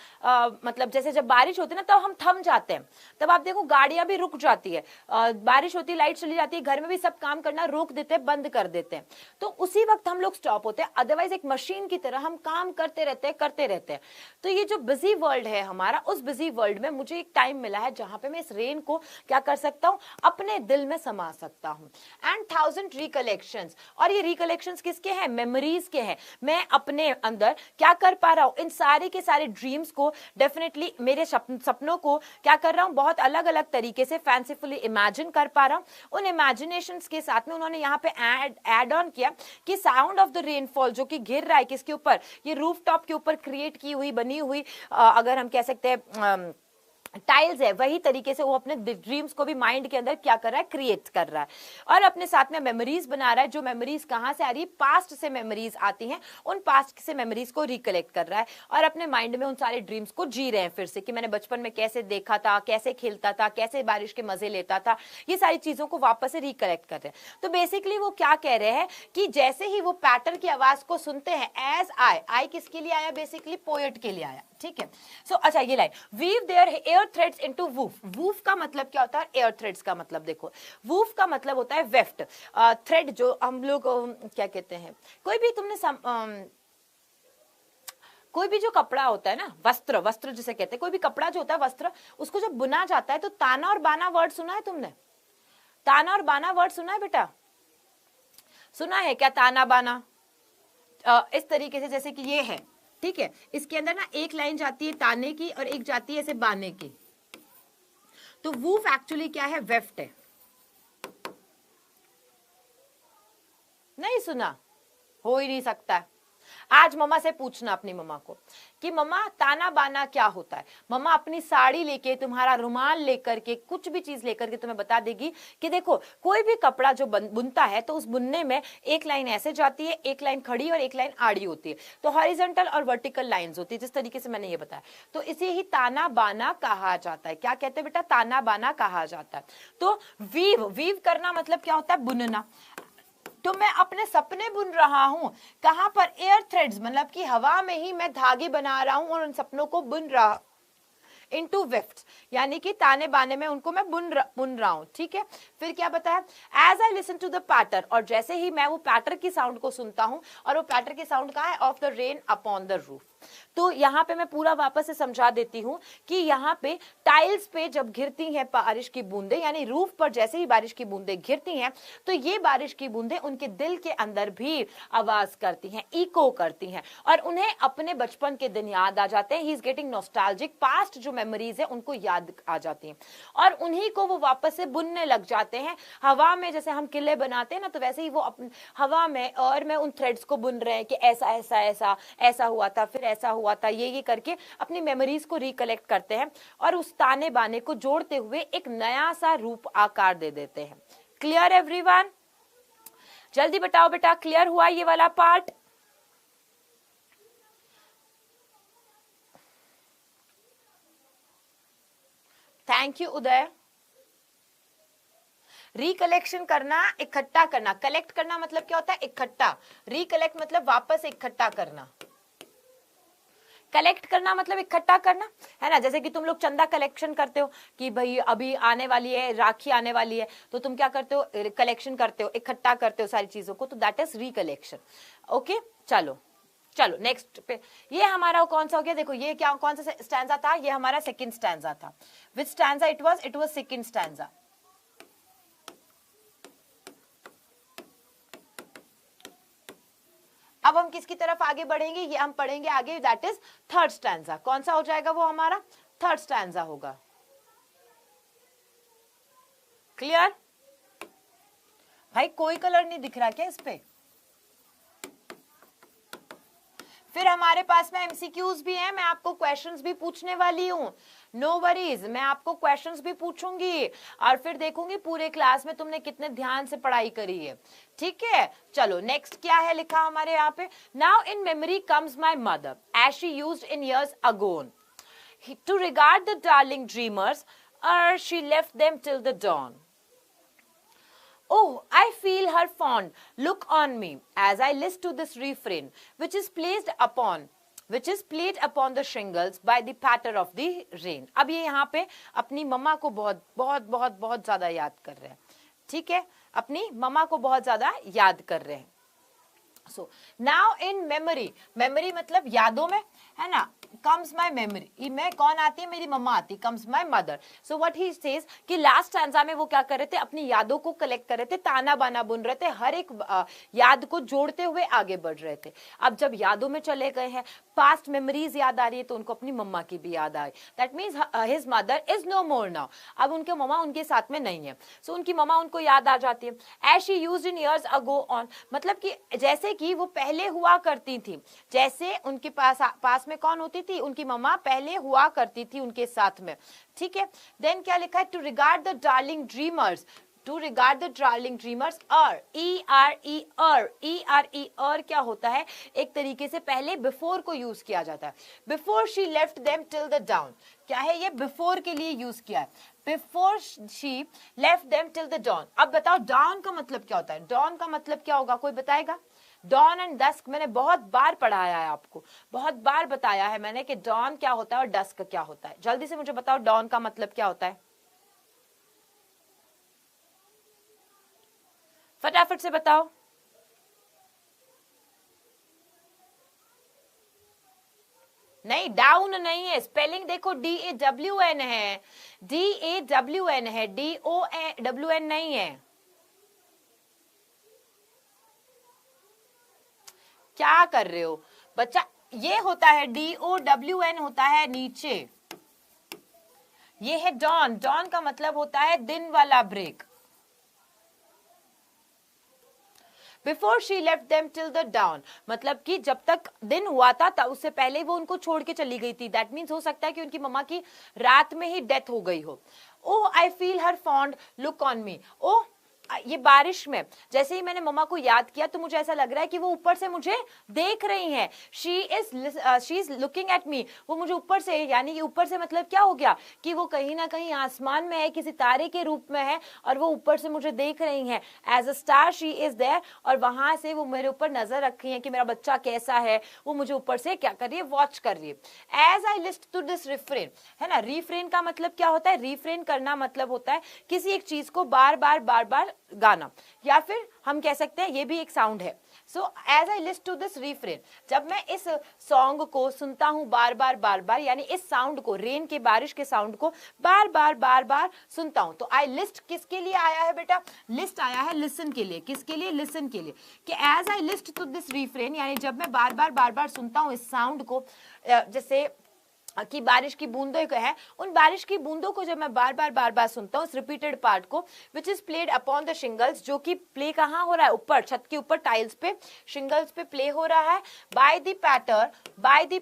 Speaker 1: मतलब जैसे जब बारिश होती है ना, तब हम थम जाते हैं, तब आप देखो गाड़ियां भी रुक जाती है, बारिश होती है, लाइट चली जाती है, घर में भी सब काम करना रोक देते हैं, बंद कर देते हैं, तो उसी वक्त हम लोग स्टॉप होते हैं। अदरवाइज एक मशीन की तरह हम काम करते रहते हैं। तो ये जो बिजी वर्ल्ड है हमारा, उस बिजी वर्ल्ड में मुझे एक टाइम मिला है जहां पे मैं इस रेन को क्या कर सकता हूं, अपने दिल में समा सकता हूं। एंड 1,000 रिकलेक्शंस, और ये रिकलेक्शंस किसके हैं, मेमोरीज के हैं। मैं अपने अंदर क्या कर पा रहा हूं, इन सारे के सारे ड्रीम्स को, डेफिनेटली मेरे सपनों को क्या कर रहा हूं, बहुत अलग अलग तरीके से फैंसीफुली इमेजिन कर पा रहा हूं। उन इमेजिनेशंस के साथ में उन्होंने यहाँ पे ऐड ऑन किया कि साउंड ऑफ द रेनफॉल जो कि गिर रहा है किसके ऊपर, ये रूफटॉप के ऊपर क्रिएट की हुई, बनी हुई, अगर हम कह सकते हैं टाइल्स है, वही तरीके से वो अपने ड्रीम्स को भी माइंड के अंदर क्या कर रहा है, क्रिएट कर रहा है, और अपने साथ में मेमोरीज बना रहा है। जो मेमोरीज कहां से आ रही है, पास्ट से मेमोरीज आती हैं, उन पास्ट से मेमोरीज को रिकलेक्ट कर रहा है और अपने माइंड में उन सारे ड्रीम्स को जी रहे हैं फिर से, कि मैंने बचपन में कैसे देखा था, कैसे खेलता था, कैसे बारिश के मजे लेता था, ये सारी चीजों को वापस से रिकलेक्ट कर रहे हैं। तो बेसिकली वो क्या कह रहे हैं कि जैसे ही वो पैटर्न की आवाज को सुनते हैं, एज आई किसके लिए आया, बेसिकली पोएट के लिए आया, ठीक है। सो अच्छा ये line, weave their air air threads into woof. Woof का मतलब क्या होता है? एयर थ्रेड्स का मतलब देखो, वूफ का मतलब होता है वेफ्ट, थ्रेड जो हम लोग क्या कहते हैं, कोई भी तुमने कोई भी जो कपड़ा होता है ना, वस्त्र, वस्त्र जिसे कहते हैं, कोई भी कपड़ा जो होता है वस्त्र, उसको जब बुना जाता है तो ताना और बाना वर्ड सुना है तुमने? ताना और बाना वर्ड सुना है बेटा? सुना है क्या ताना बाना? इस तरीके से जैसे कि ये है, ठीक है, इसके अंदर ना एक लाइन जाती है ताने की और एक जाती है ऐसे बाने की, तो वूफ एक्चुअली क्या है? वेफ्ट है। नहीं सुना? हो ही नहीं सकता। आज मम्मा से पूछना, अपनी मम्मा को, कि मम्मा ताना बाना क्या होता है। मम्मा अपनी साड़ी लेके, तुम्हारा रुमाल लेकर के, कुछ भी चीज लेकर के तुम्हें बता देगी कि देखो कोई भी कपड़ा जो बुनता है तो उस बुनने में एक लाइन ऐसे जाती है, एक लाइन खड़ी और एक लाइन आड़ी होती है, तो हॉरिजॉन्टल और वर्टिकल लाइंस होती है, जिस तरीके से मैंने ये बताया, तो इसे ही ताना बाना कहा जाता है। क्या कहते हैं बेटा? ताना बाना कहा जाता है। तो वीव, वीव करना मतलब क्या होता है? बुनना। तो मैं अपने सपने बुन रहा हूं, कहां पर? एयर थ्रेड्स, मतलब कि हवा में ही मैं धागे बना रहा हूं और उन सपनों को बुन रहा इनटू वेफ्ट्स, यानी कि ताने बाने में उनको मैं बुन रहा हूं, ठीक है। फिर क्या बताया? As I listen to the patter, और जैसे ही मैं वो पैटर की साउंड को सुनता हूं, और वो पैटर की साउंड कहां है? Of the rain upon the roof. तो यहाँ पे मैं पूरा वापस से समझा देती हूँ कि यहाँ पे टाइल्स पे जब गिरती हैं बारिश की बूंदें, यानी रूफ पर जैसे ही बारिश की बूंदें गिरती हैं, तो ये बारिश की बूंदें उनके दिल के अंदर भी आवाज करती हैं, इको करती हैं, और उन्हें अपने बचपन के दिन याद आ जाते हैं। He is getting nostalgic, past जो मेमोरीज है उनको याद आ जाती हैं, और उन्हीं को वो वापस से बुनने लग जाते हैं हवा में। जैसे हम किले बनाते हैं ना, तो वैसे ही वो हवा में और में उन थ्रेड्स को बुन रहे हैं कि ऐसा ऐसा ऐसा ऐसा हुआ था, फिर ऐसा हुआ था, ये करके अपनी मेमोरीज को रिकलेक्ट करते हैं और उस ताने बाने को जोड़ते हुए एक नया सा रूप आकार दे देते हैं। Clear everyone? जल्दी बताओ बेटा, क्लियर हुआ ये वाला part? Thank you Uday. Recollection करना, इकट्ठा करना। कलेक्ट करना मतलब क्या होता है? इकट्ठा। रिकलेक्ट मतलब वापस इकट्ठा करना। कलेक्ट करना मतलब इकट्ठा करना, है ना। जैसे कि तुम लोग चंदा कलेक्शन करते हो कि भाई अभी आने वाली है, राखी आने वाली है, तो तुम क्या करते हो? कलेक्शन करते हो, इकट्ठा करते हो सारी चीजों को, तो दैट इज रिकलेक्शन। ओके, चलो चलो नेक्स्ट पे। ये हमारा कौन सा हो गया? देखो ये क्या, कौन सा स्टैंजा था? ये हमारा सेकंड स्टैंजा था। Which stanza it was? It was second stanza. अब हम किसकी तरफ आगे बढ़ेंगे? ये हम पढ़ेंगे आगे, दैट इज थर्ड स्टैंजा। कौन सा हो जाएगा वो? हमारा थर्ड स्टैंजा होगा। क्लियर? भाई कोई कलर नहीं दिख रहा क्या इस पे? फिर हमारे पास में एमसीक्यूज भी हैं, मैं आपको क्वेश्चंस भी पूछने वाली हूं। नो वरीज, मैं आपको क्वेश्चंस भी पूछूंगी और फिर देखूंगी पूरे क्लास में तुमने कितने ध्यान से पढ़ाई करी है, ठीक है। चलो नेक्स्ट क्या है लिखा हमारे यहाँ पे? Now in memory comes my mother as she used in years ago to regard the darling dreamers, or she left them till the dawn. Oh, I feel her fond look on me as I listen to this refrain, which is played upon the shingles by the patter of the rain. अब ये यहाँ पे अपनी मम्मा को बहुत बहुत बहुत बहुत ज्यादा याद कर रहे हैं, ठीक है, अपनी मम्मा को बहुत ज्यादा याद कर रहे हैं। So now in memory, memory मतलब यादों में, है ना, comes my memory, मैं कौन आती है? मेरी मम्मा आती, comes my mother. So what he says कि लास्ट स्टैंजा में वो क्या कर रहे थे? अपनी यादों को कलेक्ट कर रहे थे, ताना बाना बुन रहे थे, हर एक याद को जोड़ते हुए आगे बढ़ रहे थे। अब जब यादों में चले गए हैं, पास्ट मेमोरीज याद आ रही है, तो उनको अपनी मम्मा की भी याद आई। That means his mother is no more now, अब उनके मम्मा उनके साथ में नहीं है। सो उनकी मम्मा उनको याद आ जाती है। As she used in years ago on, मतलब कि जैसे कि वो पहले हुआ करती थी, जैसे उनके पास में कौन होती थी? उनकी मम्मा पहले हुआ करती थी उनके साथ में, ठीक है। देन क्या लिखा है? To regard the darling dreamers, to regard the darling dreamers, और क्या होता है? एक तरीके से पहले बिफोर को यूज किया जाता है। Before she left them till the down, क्या है ये? बिफोर के लिए यूज किया है। Before she left them till the down. अब बताओ डाउन का मतलब क्या होता है? डाउन का मतलब क्या होगा? कोई बताएगा? डॉन एंड डस्क मैंने बहुत बार पढ़ाया है आपको, बहुत बार बताया है मैंने कि डॉन क्या होता है और डस्क क्या होता है। जल्दी से मुझे बताओ डॉन का मतलब क्या होता है, फटाफट से बताओ। नहीं, डाउन नहीं है, स्पेलिंग देखो DAWN है, DAWN है, DOWN नहीं है। क्या कर रहे हो बच्चा, ये होता है DOWN होता है नीचे, ये है डॉन। डॉन का मतलब होता है दिन वाला break. Before she left them till the dawn, मतलब कि जब तक दिन हुआ था तब उससे पहले वो उनको छोड़ के चली गई थी। दैट मीन्स हो सकता है कि उनकी मम्मा की रात में ही डेथ हो गई हो। Oh I feel her fond look on me, oh ये बारिश में जैसे ही मैंने मम्मा को याद किया तो मुझे ऐसा लग रहा है कि वो ऊपर से मुझे देख रही हैं। She is looking at me, वो मुझे ऊपर से, यानी कि ऊपर से मतलब क्या हो गया कि वो कहीं ना कहीं आसमान में है, किसी तारे के रूप में है और वो ऊपर से मुझे देख रही हैं। As a star she is there, और वहां से वो मेरे ऊपर नजर रख रही है कि मेरा बच्चा कैसा है, वो मुझे ऊपर से क्या कर रही है, वॉच कर रही है। As I listen to this refrain, है ना, रिफ्रेन का मतलब क्या होता है, रिफ्रेन करना मतलब होता है किसी एक चीज को बार बार गाना, या फिर हम कह सकते हैं ये भी एक साउंड है। So as I listen to this refrain, जब मैं इस सॉन्ग को सुनता हूं बार बार, यानी इस साउंड को, रेन के, बारिश के साउंड को बार बार सुनता हूं। तो आई लिस्ट किसके लिए आया है बेटा, लिस्ट आया है लिसन के लिए। किसके लिए, लिसन के लिए, कि as I listen to this refrain, यानी जब मैं बार बार सुनता हूं इस साउंड को, जैसे कि बारिश की बूंदों को है, उन बारिश की बूंदों को जब मैं बार बार सुनता हूँ, इस रिपीटेड पार्ट को, which is played upon the shingles, जो कि प्ले कहाँ हो रहा है, ऊपर छत के ऊपर टाइल्स पे, शिंगल्स पे प्ले हो रहा है, by the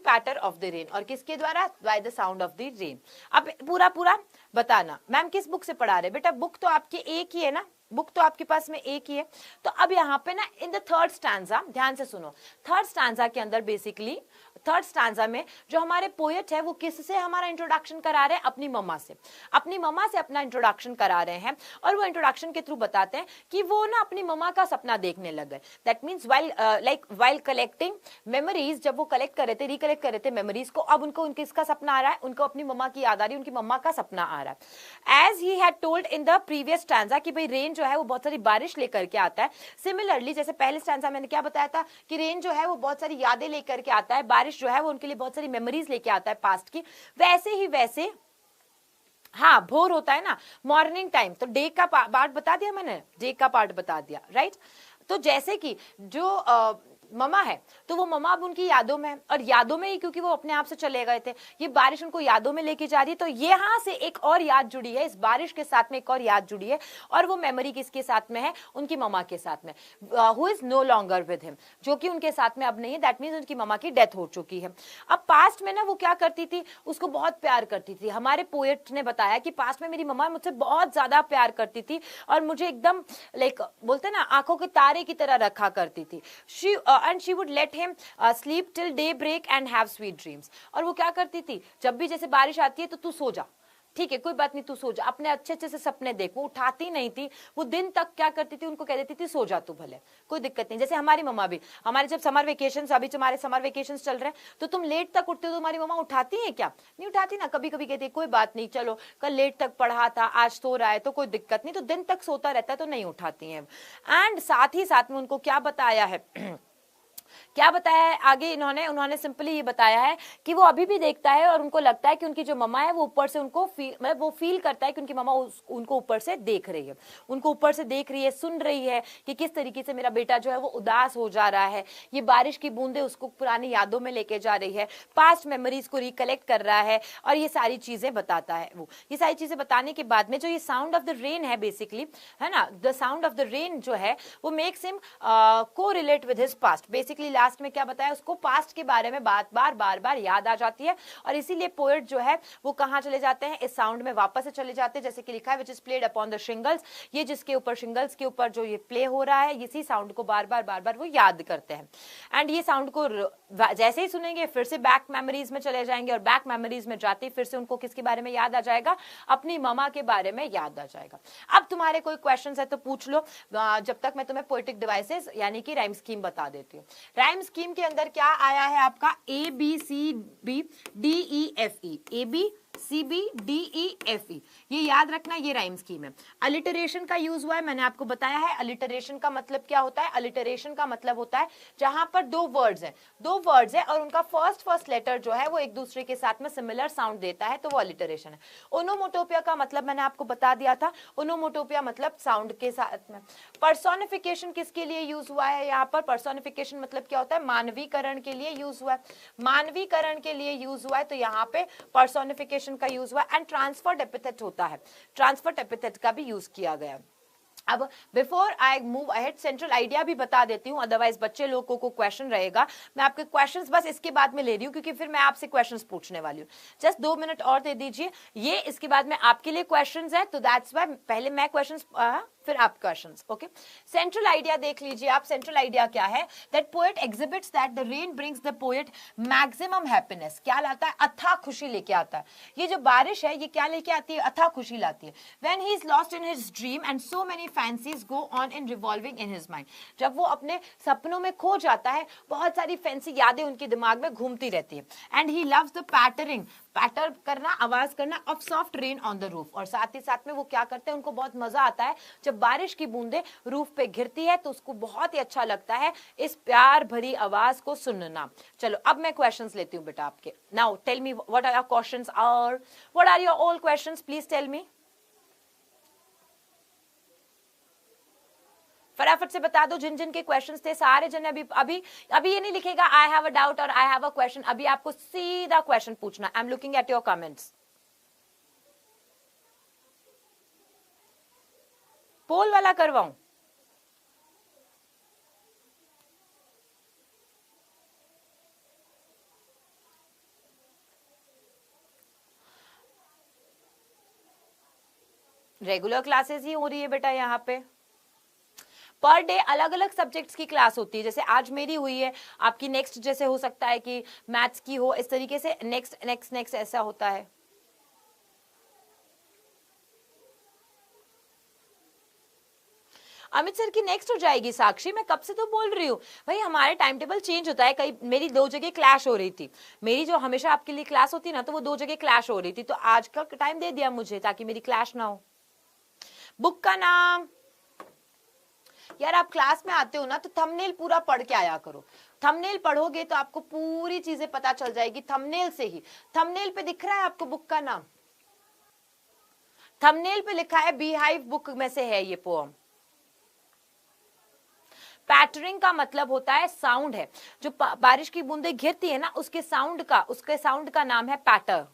Speaker 1: patter of the rain, और किसके द्वारा, by the sound of the rain. अब पूरा बताना, मैम किस बुक से पढ़ा रहे बेटा, बुक तो आपकी एक ही है ना, बुक तो आपके पास में एक ही है। तो अब यहाँ पे ना इन द थर्ड स्टैंजा, ध्यान से सुनो, थर्ड स्टैंजा के अंदर बेसिकली, थर्ड स्टैंजा में जो हमारे पोएट है वो किससे हमारा इंट्रोडक्शन करा रहे हैं, अपनी मम्मा से, अपनी मम्मा से अपना इंट्रोडक्शन करा रहे हैं। और वो इंट्रोडक्शन के थ्रू बताते हैं कि वो ना अपनी मम्मा का सपना देखने लग गए। That means while collecting memories, जब वो कलेक्ट कर रहे थे, रिकलेक्ट कर रहे थे मेमोरीज को, अब उनको किसका सपना आ रहा है, उनको अपनी मम्मा की याद आ रही है, उनकी मम्मा का सपना आ रहा है। As he had told in the previous stanza कि भाई रेन जो है वो बहुत सारी बारिश लेकर के आता है। सिमिलरली जैसे पहले स्टैंजा मैंने क्या बताया था कि रेन जो है वो बहुत सारी यादें लेकर के आता है, बारिश जो है वो उनके लिए बहुत सारी मेमोरीज लेके आता है पास्ट की, वैसे हाँ भोर होता है ना, मॉर्निंग टाइम, तो डे का पार्ट बता दिया मैंने, डे का पार्ट बता दिया, राइट। तो जैसे कि जो ममा है, तो वो ममा अब उनकी यादों में है, और यादों में ही क्योंकि वो अपने आप से चले गए थे, ये बारिश उनको यादों में लेके जा रही है। तो यहाँ से एक और याद जुड़ी है, इस बारिश के साथ में एक और याद जुड़ी है, और वो मेमोरी किसके साथ में है, उनकी ममा के साथ में, who is no longer with him, जो कि उनके साथ में अब नहीं है। दैट मीन्स उनकी ममा की डेथ हो चुकी है। अब पास्ट में ना वो क्या करती थी, उसको बहुत प्यार करती थी। हमारे पोएट ने बताया कि पास्ट में मेरी ममा मुझसे बहुत ज्यादा प्यार करती थी और मुझे एकदम लाइक बोलते ना आंखों के तारे की तरह रखा करती थी। And she would let him sleep till daybreak and have sweet dreams. और वो क्या करती थी, जब भी जैसे बारिश आती है तो तू सो जा, ठीक है कोई बात नहीं, तू सो जा, अपने अच्छे से सपने देख। वो उठाती नहीं थी, वो दिन तक क्या करती थी, उनको कह देती थी सो जा तू भले, कोई दिक्कत नहीं। जैसे हमारी मम्मा भी, हमारे जब समर वेकेशन, अभी हमारे समर वेकेशन चल रहे हैं, तो तुम लेट तक उठते हो तो हमारी मम्मा उठाती है क्या, नहीं उठाती ना, कभी कभी कहती है कोई बात नहीं, चलो कल लेट तक पढ़ा था, आज सो रहा है तो कोई दिक्कत नहीं, तो दिन तक सोता रहता है तो नहीं उठाती है। एंड साथ ही साथ में उनको क्या बताया है क्या बताया है आगे उन्होंने सिंपली ये बताया है कि वो अभी भी देखता है और उनको लगता है कि उनकी जो मम्मा है वो ऊपर से उनको मतलब वो फील करता है कि उनकी मम्मा उनको ऊपर से देख रही है, उनको ऊपर से देख रही है, सुन रही है कि किस तरीके से मेरा बेटा जो है वो उदास हो जा रहा है। ये बारिश की बूंदें उसको पुरानी यादों में लेके जा रही है, पास्ट मेमोरीज को रिकलेक्ट कर रहा है, और ये सारी चीजें बताता है। वो ये सारी चीजें बताने के बाद में जो ये साउंड ऑफ द रेन है बेसिकली, है ना, the sound of the rain जो है वो मेक्स हिम को relate with his past. Basically last में क्या बताया, उसको पास्ट के बारे में बार बार याद आ जाती है, और इसीलिए पोएट जो है वो कहाँ चले जाते हैं, इस साउंड में वापस से चले जाते हैं। जैसे कि लिखा है which is played upon the shingles, ये जिसके ऊपर शिंगल्स के ऊपर जो ये प्ले हो रहा है, इसी साउंड को बार बार वो याद करते हैं। एंड ये साउंड को जैसे ही सुनेंगे फिर से बैक मेमोरीज में चले जाएंगे, और बैक मेमोरीज में जाते ही फिर से उनको किसके बारे में याद आ जाएगा, अपनी ममा के बारे में याद आ जाएगा। अब तुम्हारे कोई क्वेश्चंस है तो पूछ लो, जब तक मैं तुम्हें पोएटिक डिवाइसेस यानी कि राइम स्कीम बता देती हूँ। राइम स्कीम के अंदर क्या आया है आपका, ABCDEFE, ABCBDEFE, ये याद रखना, ये राइम स्कीम है। अलिटरेशन का यूज हुआ है, मैंने आपको बताया है अलिटरेशन का मतलब क्या होता है। अलिटरेशन का मतलब होता है जहां पर दो वर्ड्स हैं और उनका फर्स्ट लेटर जो है वो एक दूसरे के साथ में सिमिलर साउंड देता है, तो वो अलिटरेशन है। ओनोमोटोपिया का मतलब मैंने आपको बता दिया था, ओनोमोटोपिया मतलब साउंड के साथ में। पर्सोनिफिकेशन किसके लिए यूज हुआ है, यहाँ पर पर्सोनिफिकेशन मतलब क्या होता है, मानवीकरण के लिए यूज हुआ है, मानवीकरण के लिए यूज हुआ है, तो यहाँ पे पर्सोनिफिकेशन का यूज हुआ। एंड ट्रांसफर्ड एपिथेट होता है, ट्रांसफर्ड एपिथेट का भी यूज किया गया। अब before I move ahead central idea भी बता देती हूँ, अदरवाइज बच्चे लोगों को क्वेश्चन रहेगा। मैं आपके क्वेश्चंस बस इसके बाद में ले रही हूँ, क्योंकि फिर मैं आपसे क्वेश्चंस पूछने वाली हूँ। जस्ट 2 मिनट और दे दीजिए, ये इसके बाद में आपके लिए क्वेश्चंस है, तो दैट्स व्हाई पहले मैं क्वेश्चंस फिर आप क्वेश्चंस। ओके, सेंट्रल आइडिया देख लीजिए आप। सेंट्रल आइडिया क्या है, that poet exhibits that the rain brings the poet maximum happiness. क्या लाता है, अथाह खुशी लेके आता है। ये जो बारिश है ये क्या लेके आती है, अथाह खुशी लाती है। When he is lost in his dream and so many fancies go on in revolving in his mind, जब वो अपने सपनों में खो जाता है, बहुत सारी फैंसी यादें उनके दिमाग में घूमती रहती है। And he loves the pattering, patter करना, आवाज करना of soft rain on the roof, और साथ ही साथ में वो क्या करते हैं, उनको बहुत मजा आता है जब बारिश की बूंदें रूफ पे गिरती है, तो उसको बहुत ही अच्छा लगता है इस प्यार भरी आवाज को सुनना। चलो अब मैं क्वेश्चंस लेती हूँ बेटा आपके। Now tell me what are your questions, और what are your all questions, please tell me. फटाफट से बता दो जिन जिन के क्वेश्चंस थे, सारे जन अभी अभी अभी ये नहीं लिखेगा आई हैव अ डाउट और आई हैव अ क्वेश्चन, अभी आपको सीधा क्वेश्चन पूछना। I am looking at your comments. Poll वाला करवाऊं? रेगुलर क्लासेस ही हो रही है बेटा यहाँ पे। पर डे अलग अलग सब्जेक्ट्स की क्लास होती है, जैसे आज मेरी हुई है, आपकी नेक्स्ट जैसे हो सकता है कि मैथ्स की हो, इस तरीके से नेक्स्ट नेक्स्ट नेक्स्ट ऐसा होता है। अमित सर की नेक्स्ट हो जाएगी साक्षी, मैं कब से तो बोल रही हूँ भाई, हमारे टाइम टेबल चेंज होता है। कई मेरी 2 जगह क्लैश हो रही थी, मेरी जो हमेशा आपके लिए क्लास होती है ना, तो वो 2 जगह क्लैश हो रही थी, तो आज का टाइम दे दिया मुझे ताकि मेरी क्लैश ना हो। बुक का नाम, यार आप क्लास में आते हो ना तो थंबनेल पूरा पढ़ के आया करो। थंबनेल पढ़ोगे तो आपको पूरी चीजें पता चल जाएगी थंबनेल से ही। थंबनेल पे दिख रहा है आपको बुक का नाम, थंबनेल पे लिखा है बीहाइव बुक में से है ये पोएम। पैटरिंग का मतलब होता है साउंड है, जो बारिश की बूंदें गिरती है ना, उसके साउंड का नाम है पैटर।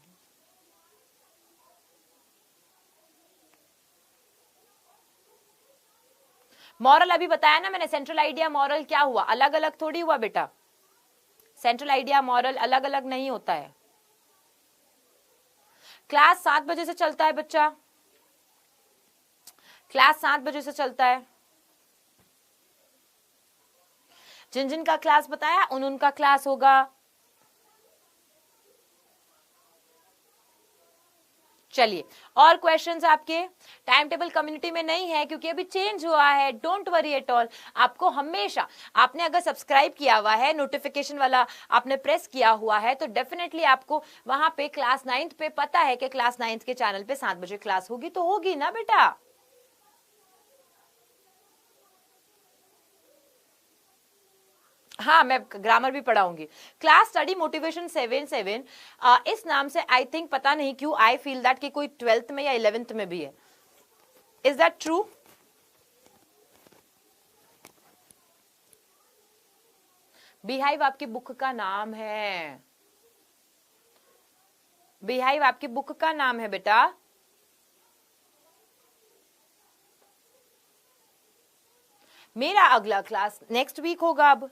Speaker 1: मॉरल अभी बताया ना मैंने, सेंट्रल आइडिया मॉरल क्या हुआ, अलग अलग थोड़ी हुआ बेटा। सेंट्रल आइडिया मॉरल अलग अलग नहीं होता है। क्लास 7 बजे से चलता है बच्चा, क्लास 7 बजे से चलता है। जिन जिन का क्लास बताया उनका क्लास होगा। चलिए और क्वेश्चंस आपके। टाइम टेबल कम्युनिटी में नहीं है क्योंकि अभी चेंज हुआ है, डोंट वरी एट ऑल। आपको हमेशा, आपने अगर सब्सक्राइब किया हुआ है, नोटिफिकेशन वाला आपने प्रेस किया हुआ है, तो डेफिनेटली आपको वहां पे क्लास 9th पे पता है कि क्लास 9th के चैनल पे 7 बजे क्लास होगी, तो होगी ना बेटा। हाँ मैं ग्रामर भी पढ़ाऊंगी। क्लास स्टडी मोटिवेशन 7 इस नाम से आई थिंक, पता नहीं क्यों आई फील दैट कि कोई 12th में या 11th में भी है। Is that true? बिहाइव आपकी बुक का नाम है, बिहाइव आपकी बुक का नाम है बेटा। मेरा अगला क्लास नेक्स्ट वीक होगा। अब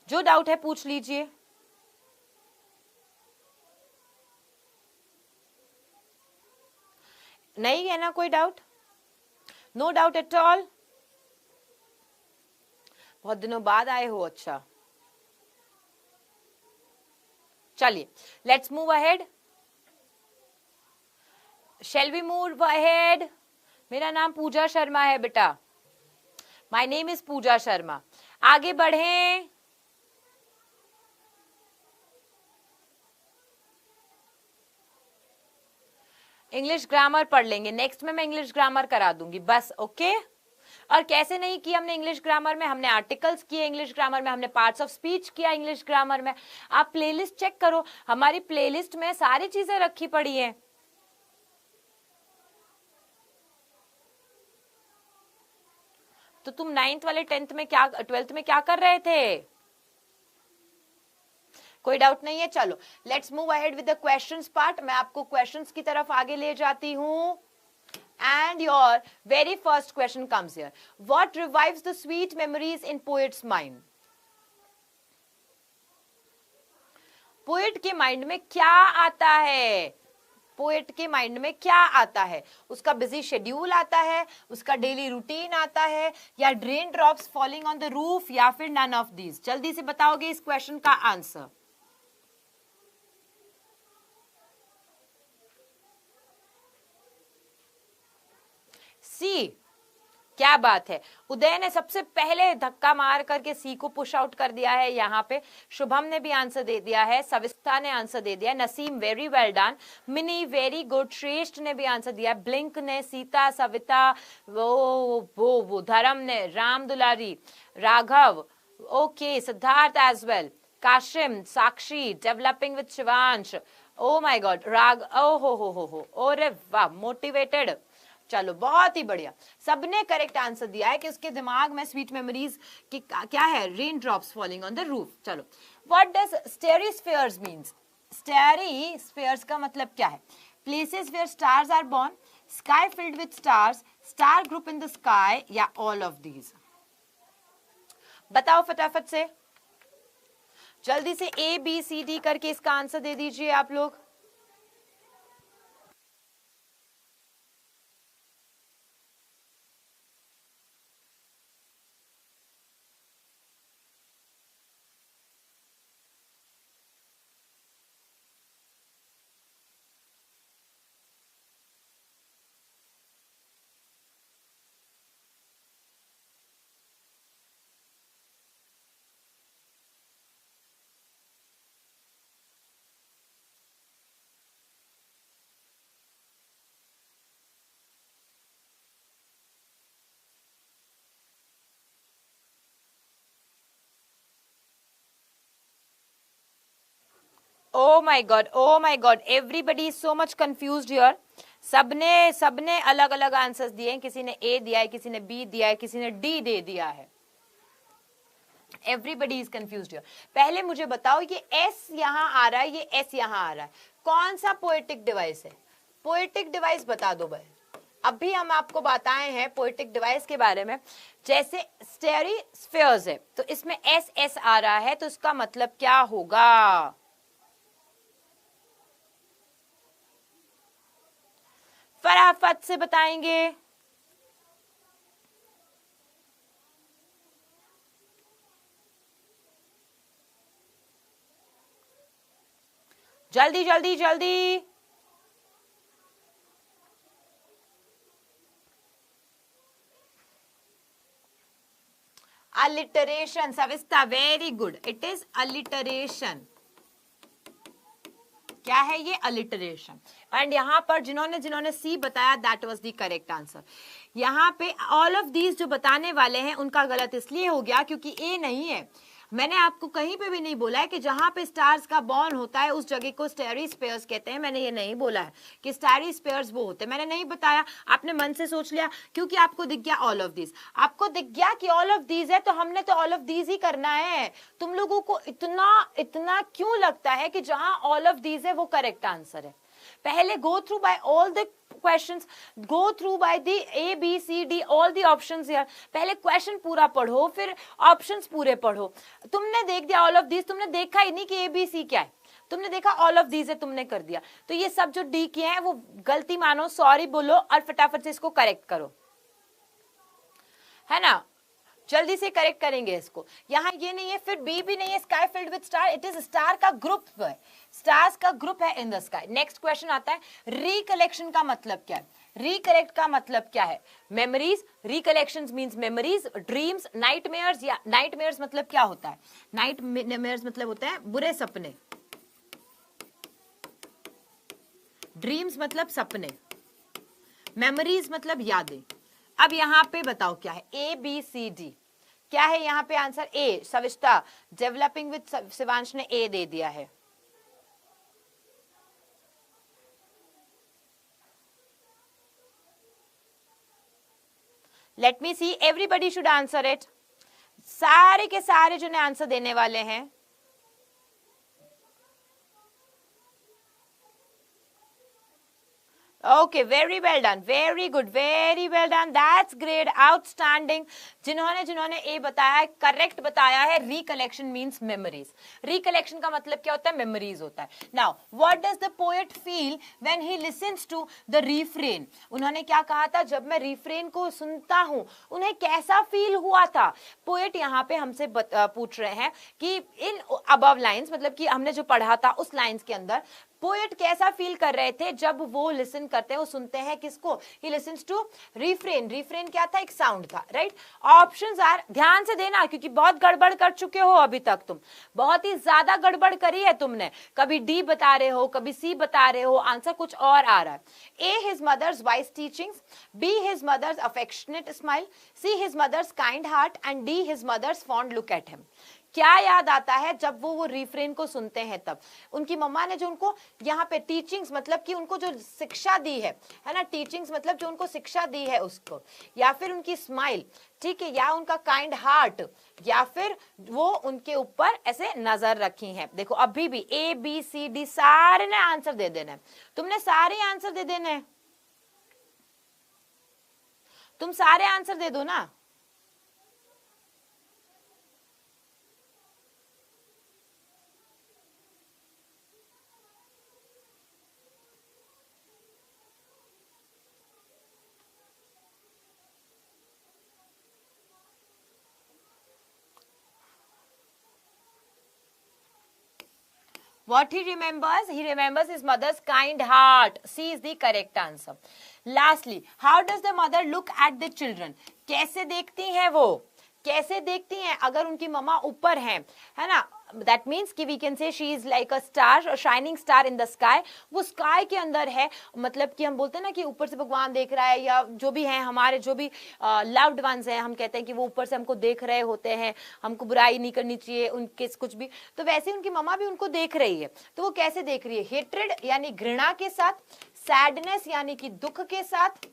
Speaker 1: जो डाउट है पूछ लीजिए। नहीं है ना कोई doubt? No doubt at all? बहुत दिनों बाद आए हो, अच्छा चलिए let's move ahead. Shall we move ahead? मेरा नाम पूजा शर्मा है बेटा, my name is Pooja Sharma. आगे बढ़ें। इंग्लिश ग्रामर पढ़ लेंगे, नेक्स्ट में मैं इंग्लिश ग्रामर करा दूंगी बस, ओके? और कैसे नहीं किया हमने इंग्लिश ग्रामर में, हमने आर्टिकल्स किए इंग्लिश ग्रामर में, हमने पार्ट्स ऑफ स्पीच किया इंग्लिश ग्रामर में। आप प्लेलिस्ट चेक करो, हमारी प्लेलिस्ट में सारी चीजें रखी पड़ी हैं। तो तुम 9th वाले 10th में क्या 12th में क्या कर रहे थे? कोई डाउट नहीं है? चलो let's move ahead with the questions part. मैं आपको क्वेश्चंस की तरफ आगे ले जाती हूं। And your very first question comes here. What revives the sweet memories in poet's mind? Poet के माइंड में क्या आता है? पोएट के माइंड में क्या आता है? उसका बिजी शेड्यूल आता है, उसका डेली रूटीन आता है, या rain drops falling on the roof, या फिर नन ऑफ दीज? जल्दी से बताओगे इस क्वेश्चन का आंसर। सी, क्या बात है, उदय ने सबसे पहले धक्का मार करके सी को पुश आउट कर दिया है। यहाँ पे शुभम ने भी आंसर दे दिया है, सविस्ता ने आंसर दे दिया, Naseem very well done, mini very good, श्रेष्ठ ने भी आंसर दिया, ब्लिंक ने, सीता, सविता, वो धर्म ने, Ram Dulari, Raghav, okay, Siddharth as well, Kashim, Sakshi, developing with Shivansh, oh my God, राग, ओ हो, ओरे वाह, मोटिवेटेड। चलो बहुत ही बढ़िया, सबने करेक्ट आंसर दिया है कि उसके दिमाग में स्वीट मेमोरीज की क्या है, raindrops falling on the roof. चलो, what does starry spheres means? Starry spheres का मतलब क्या है? Places where stars are born, sky filled with stars, star group in the sky, या ऑल ऑफ दीज? बताओ फटाफट से, जल्दी से ABCD करके इसका आंसर दे दीजिए आप लोग। Oh my God, everybody is so much confused here. सबने अलग अलग आंसर्स दिए हैं, किसी ने A दिया है, किसी ने B दिया है, किसी ने D दे दिया है। Everybody is confused here. पहले मुझे बताओ, ये S यहाँ आ रहा है, ये S यहाँ आ रहा है, कौन सा पोएटिक डिवाइस है? पोएटिक डिवाइस बता दो भाई। अभी हम आपको बताए हैं पोएटिक डिवाइस के बारे में। जैसे स्टेरिस्फेयर्स है, तो इसमें S आ रहा है, तो इसका मतलब क्या होगा? फटाफट से बताएंगे। जल्दी जल्दी जल्दी। Alliteration, Savista very good, it is alliteration. क्या है ये? अलिटरेशन। एंड यहाँ पर जिन्होंने सी बताया, that was the correct answer. यहाँ पे ऑल ऑफ दीज जो बताने वाले हैं उनका गलत इसलिए हो गया क्योंकि ए नहीं है। मैंने आपको कहीं पे भी नहीं बोला है कि जहां पे स्टार्स का बॉर्न होता है उस जगह को स्टेरिस्फेयर्स कहते हैं। मैंने ये नहीं बोला है कि स्टेरिस्फेयर्स वो होते हैं, मैंने नहीं बताया। आपने मन से सोच लिया क्योंकि आपको दिख गया ऑल ऑफ दीज, आपको दिख गया कि ऑल ऑफ दीज है, तो हमने तो ऑल ऑफ दीज ही करना है। तुम लोगों को इतना क्यों लगता है कि जहां ऑल ऑफ दीज है वो करेक्ट आंसर है? पहले go through by all the questions, go through by the A B C D all the options here. पहले क्वेश्चन पूरा पढ़ो, फिर ऑप्शंस पूरे पढ़ो। तुमने देख दिया ऑल ऑफ दिस, तुमने देखा ही नहीं कि ए बी सी क्या है, तुमने देखा ऑल ऑफ दीज है, तुमने कर दिया। तो ये सब जो डी किए हैं वो गलती मानो, सॉरी बोलो और फटाफट से इसको करेक्ट करो, है ना, जल्दी से करेक्ट करेंगे इसको। यहाँ ये नहीं है, फिर बी भी नहीं है, sky filled with star, it is star का ग्रुप है, स्टार्स का ग्रुप है इन द स्काई। नेक्स्ट क्वेश्चन आता है, रिकलेक्शन का मतलब क्या है? रिकलेक्ट का मतलब क्या है? Memories, recollections means memories, dreams, nightmares. या नाइटमेयर्स मतलब क्या होता है? नाइटमेयर्स मतलब होता है बुरे सपने, ड्रीम्स मतलब सपने, मेमोरीज मतलब यादें। अब यहाँ पे बताओ क्या है? ए बी सी डी क्या है यहाँ पे answer? A, Savishta developing with Shivansh ने ए दे दिया है। Let me see, everybody should answer it. सारे के सारे जो ने आंसर देने वाले हैं, okay, very well done, very good, very well done, that's great, outstanding. जिन्होंने ए बताया, करेक्ट बताया है। Recollection means memories. रिकलेक्शन का मतलब क्या होता है? मेमोरीज होता है। Now what does the poet feel when he listens to the refrain? उन्होंने क्या कहा था? जब मैं रिफ्रेन को सुनता हूं उन्हें कैसा फील हुआ था? पोएट यहाँ पे हमसे पूछ रहे हैं कि इन अबव लाइंस, मतलब कि हमने जो पढ़ा था उस लाइंस के अंदर पोएट कैसा फील कर रहे थे जब वो लिसन करते हैं, वो सुनते हैं किसको? He listens to refrain. Refrain क्या था? एक साउंड था, राइट। ऑप्शंस आर, ध्यान से देना क्योंकि बहुत गड़बड़ कर चुके हो अभी तक, तुम बहुत ही ज्यादा गड़बड़ करी है तुमने। कभी डी बता रहे हो, कभी सी बता रहे हो, आंसर कुछ और आ रहा है। A, his mother's wise teachings, B, his mother's affectionate smile, C, his mother's kind heart and D, his mother's fond look at him. क्या याद आता है जब वो रिफ्रेन को सुनते हैं? तब उनकी मम्मा ने जो उनको यहाँ पे टीचिंग्स मतलब कि उनको जो शिक्षा दी है ना, टीचिंग्स मतलब जो उनको शिक्षा दी है उसको, या फिर उनकी स्माइल, ठीक है, या उनका काइंड हार्ट, या फिर वो उनके ऊपर ऐसे नजर रखी है। देखो अभी भी ए बी सी डी सारे ने आंसर दे देना है, तुमने सारे आंसर दे देने हैं, तुम सारे आंसर दे दो ना। What he remembers his mother's kind heart. C is the correct answer. Lastly, how does the mother look at the children? कैसे देखती हैं वो? कैसे देखती हैं? अगर उनकी मम्मा ऊपर है ना, that means कि we can say she is like a star, a shining star in the sky. वो sky के अंदर है, मतलब कि हम बोलते हैं ना कि ऊपर से भगवान देख रहा है, या जो भी है हमारे जो भी loved ones हैं, हम कहते हैं कि वो ऊपर से हमको देख रहे होते हैं, हमको बुराई नहीं करनी चाहिए उनके कुछ भी। तो वैसे उनकी मम्मा भी उनको देख रही है। तो वो कैसे देख रही है? हेट्रेड यानी घृणा के साथ, सैडनेस यानी कि दुख के साथ,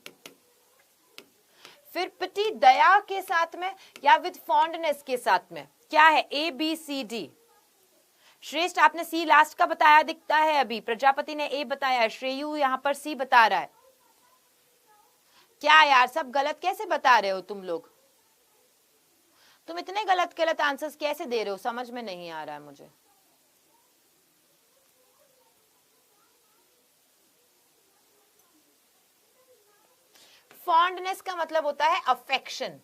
Speaker 1: फिर पिटी दया के साथ में, या विद फॉन्डनेस के साथ में। क्या है? A B C D. Shreshth आपने सी लास्ट का बताया दिखता है, अभी प्रजापति ने ए बताया है, श्रेयू यहाँ पर सी बता रहा है। क्या यार सब गलत कैसे बता रहे हो तुम लोग? तुम इतने गलत गलत आंसर्स कैसे दे रहे हो? समझ में नहीं आ रहा है मुझे। फॉन्डनेस का मतलब होता है अफेक्शन,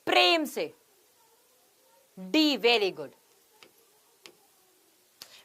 Speaker 1: प्रेम से। D, very good,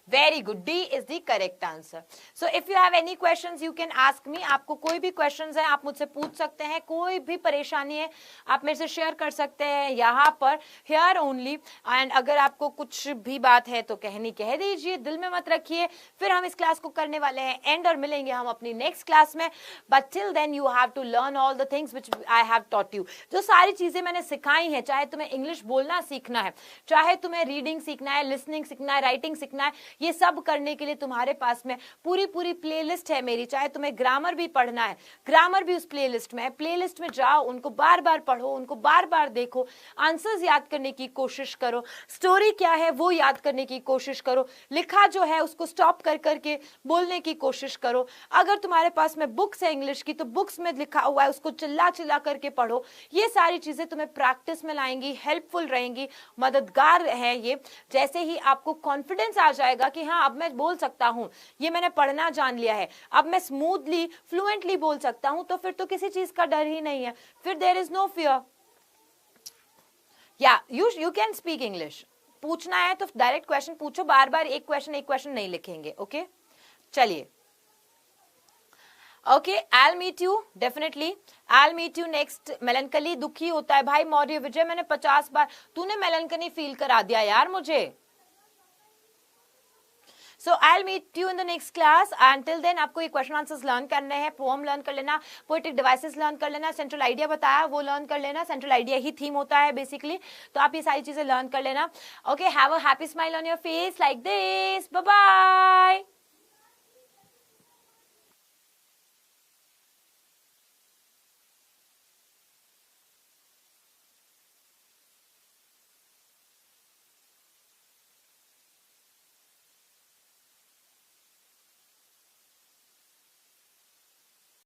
Speaker 1: very good, D is the correct answer. So if you have any questions you can ask me. आपको कोई भी क्वेश्चंस है आप मुझसे पूछ सकते हैं, कोई भी परेशानी है आप मेरे से शेयर कर सकते हैं यहाँ पर, हियर ओनली। एंड अगर आपको कुछ भी बात है तो कह दीजिए, दिल में मत रखिए। फिर हम इस क्लास को करने वाले हैं एंड, और मिलेंगे हम अपनी नेक्स्ट क्लास में। But till then you have to learn all the things which I have taught you. जो सारी चीजें मैंने सिखाई हैं, चाहे तुम्हें इंग्लिश बोलना सीखना है, चाहे तुम्हें रीडिंग सीखना है, लिसनिंग सीखना है, राइटिंग सीखना है, ये सब करने के लिए तुम्हारे पास में पूरी प्लेलिस्ट है मेरी। चाहे तुम्हें ग्रामर भी पढ़ना है, ग्रामर भी उस प्लेलिस्ट में है। प्लेलिस्ट में जाओ, उनको बार बार पढ़ो, उनको बार बार देखो, आंसर्स याद करने की कोशिश करो, स्टोरी क्या है वो याद करने की कोशिश करो, लिखा जो है उसको स्टॉप कर करके बोलने की कोशिश करो। अगर तुम्हारे पास में बुक्स है इंग्लिश की, तो बुक्स में लिखा हुआ है उसको चिल्ला चिल्ला करके पढ़ो। ये सारी चीजें तुम्हें प्रैक्टिस में लाएंगी, हेल्पफुल रहेंगी, मददगार है ये। जैसे ही आपको कॉन्फिडेंस आ जाएगा कि हाँ अब मैं बोल सकता हूं, ये मैंने पढ़ना जान लिया है, अब मैं स्मूथली फ्लुएंटली बोल सकता हूं, तो फिर तो किसी चीज का डर ही नहीं है, फिर देयर इज नो फियर। या यू कैन स्पीक इंग्लिश। पूछना है तो डायरेक्ट क्वेश्चन पूछो, बार बार एक क्वेश्चन नहीं लिखेंगे। ओके चलिए, okay I meet you, definitely I meet you next. Melancholy दुखी होता है भाई मौर्य विजय, मैंने 50 बार, तूने मेलनकली फील करा दिया यार मुझे। So I meet you in the next class. Until then आपको ये क्वेश्चन आंसर्स लर्न करने हैं, पोएम लर्न कर लेना, पोएटिक डिवाइसेस लर्न कर लेना, सेंट्रल आइडिया बताया वो लर्न कर लेना, सेंट्रल आइडिया ही थीम होता है बेसिकली, तो आप ये सारी चीजें लर्न कर लेना। Okay, have a happy smile on your face like this, bye bye.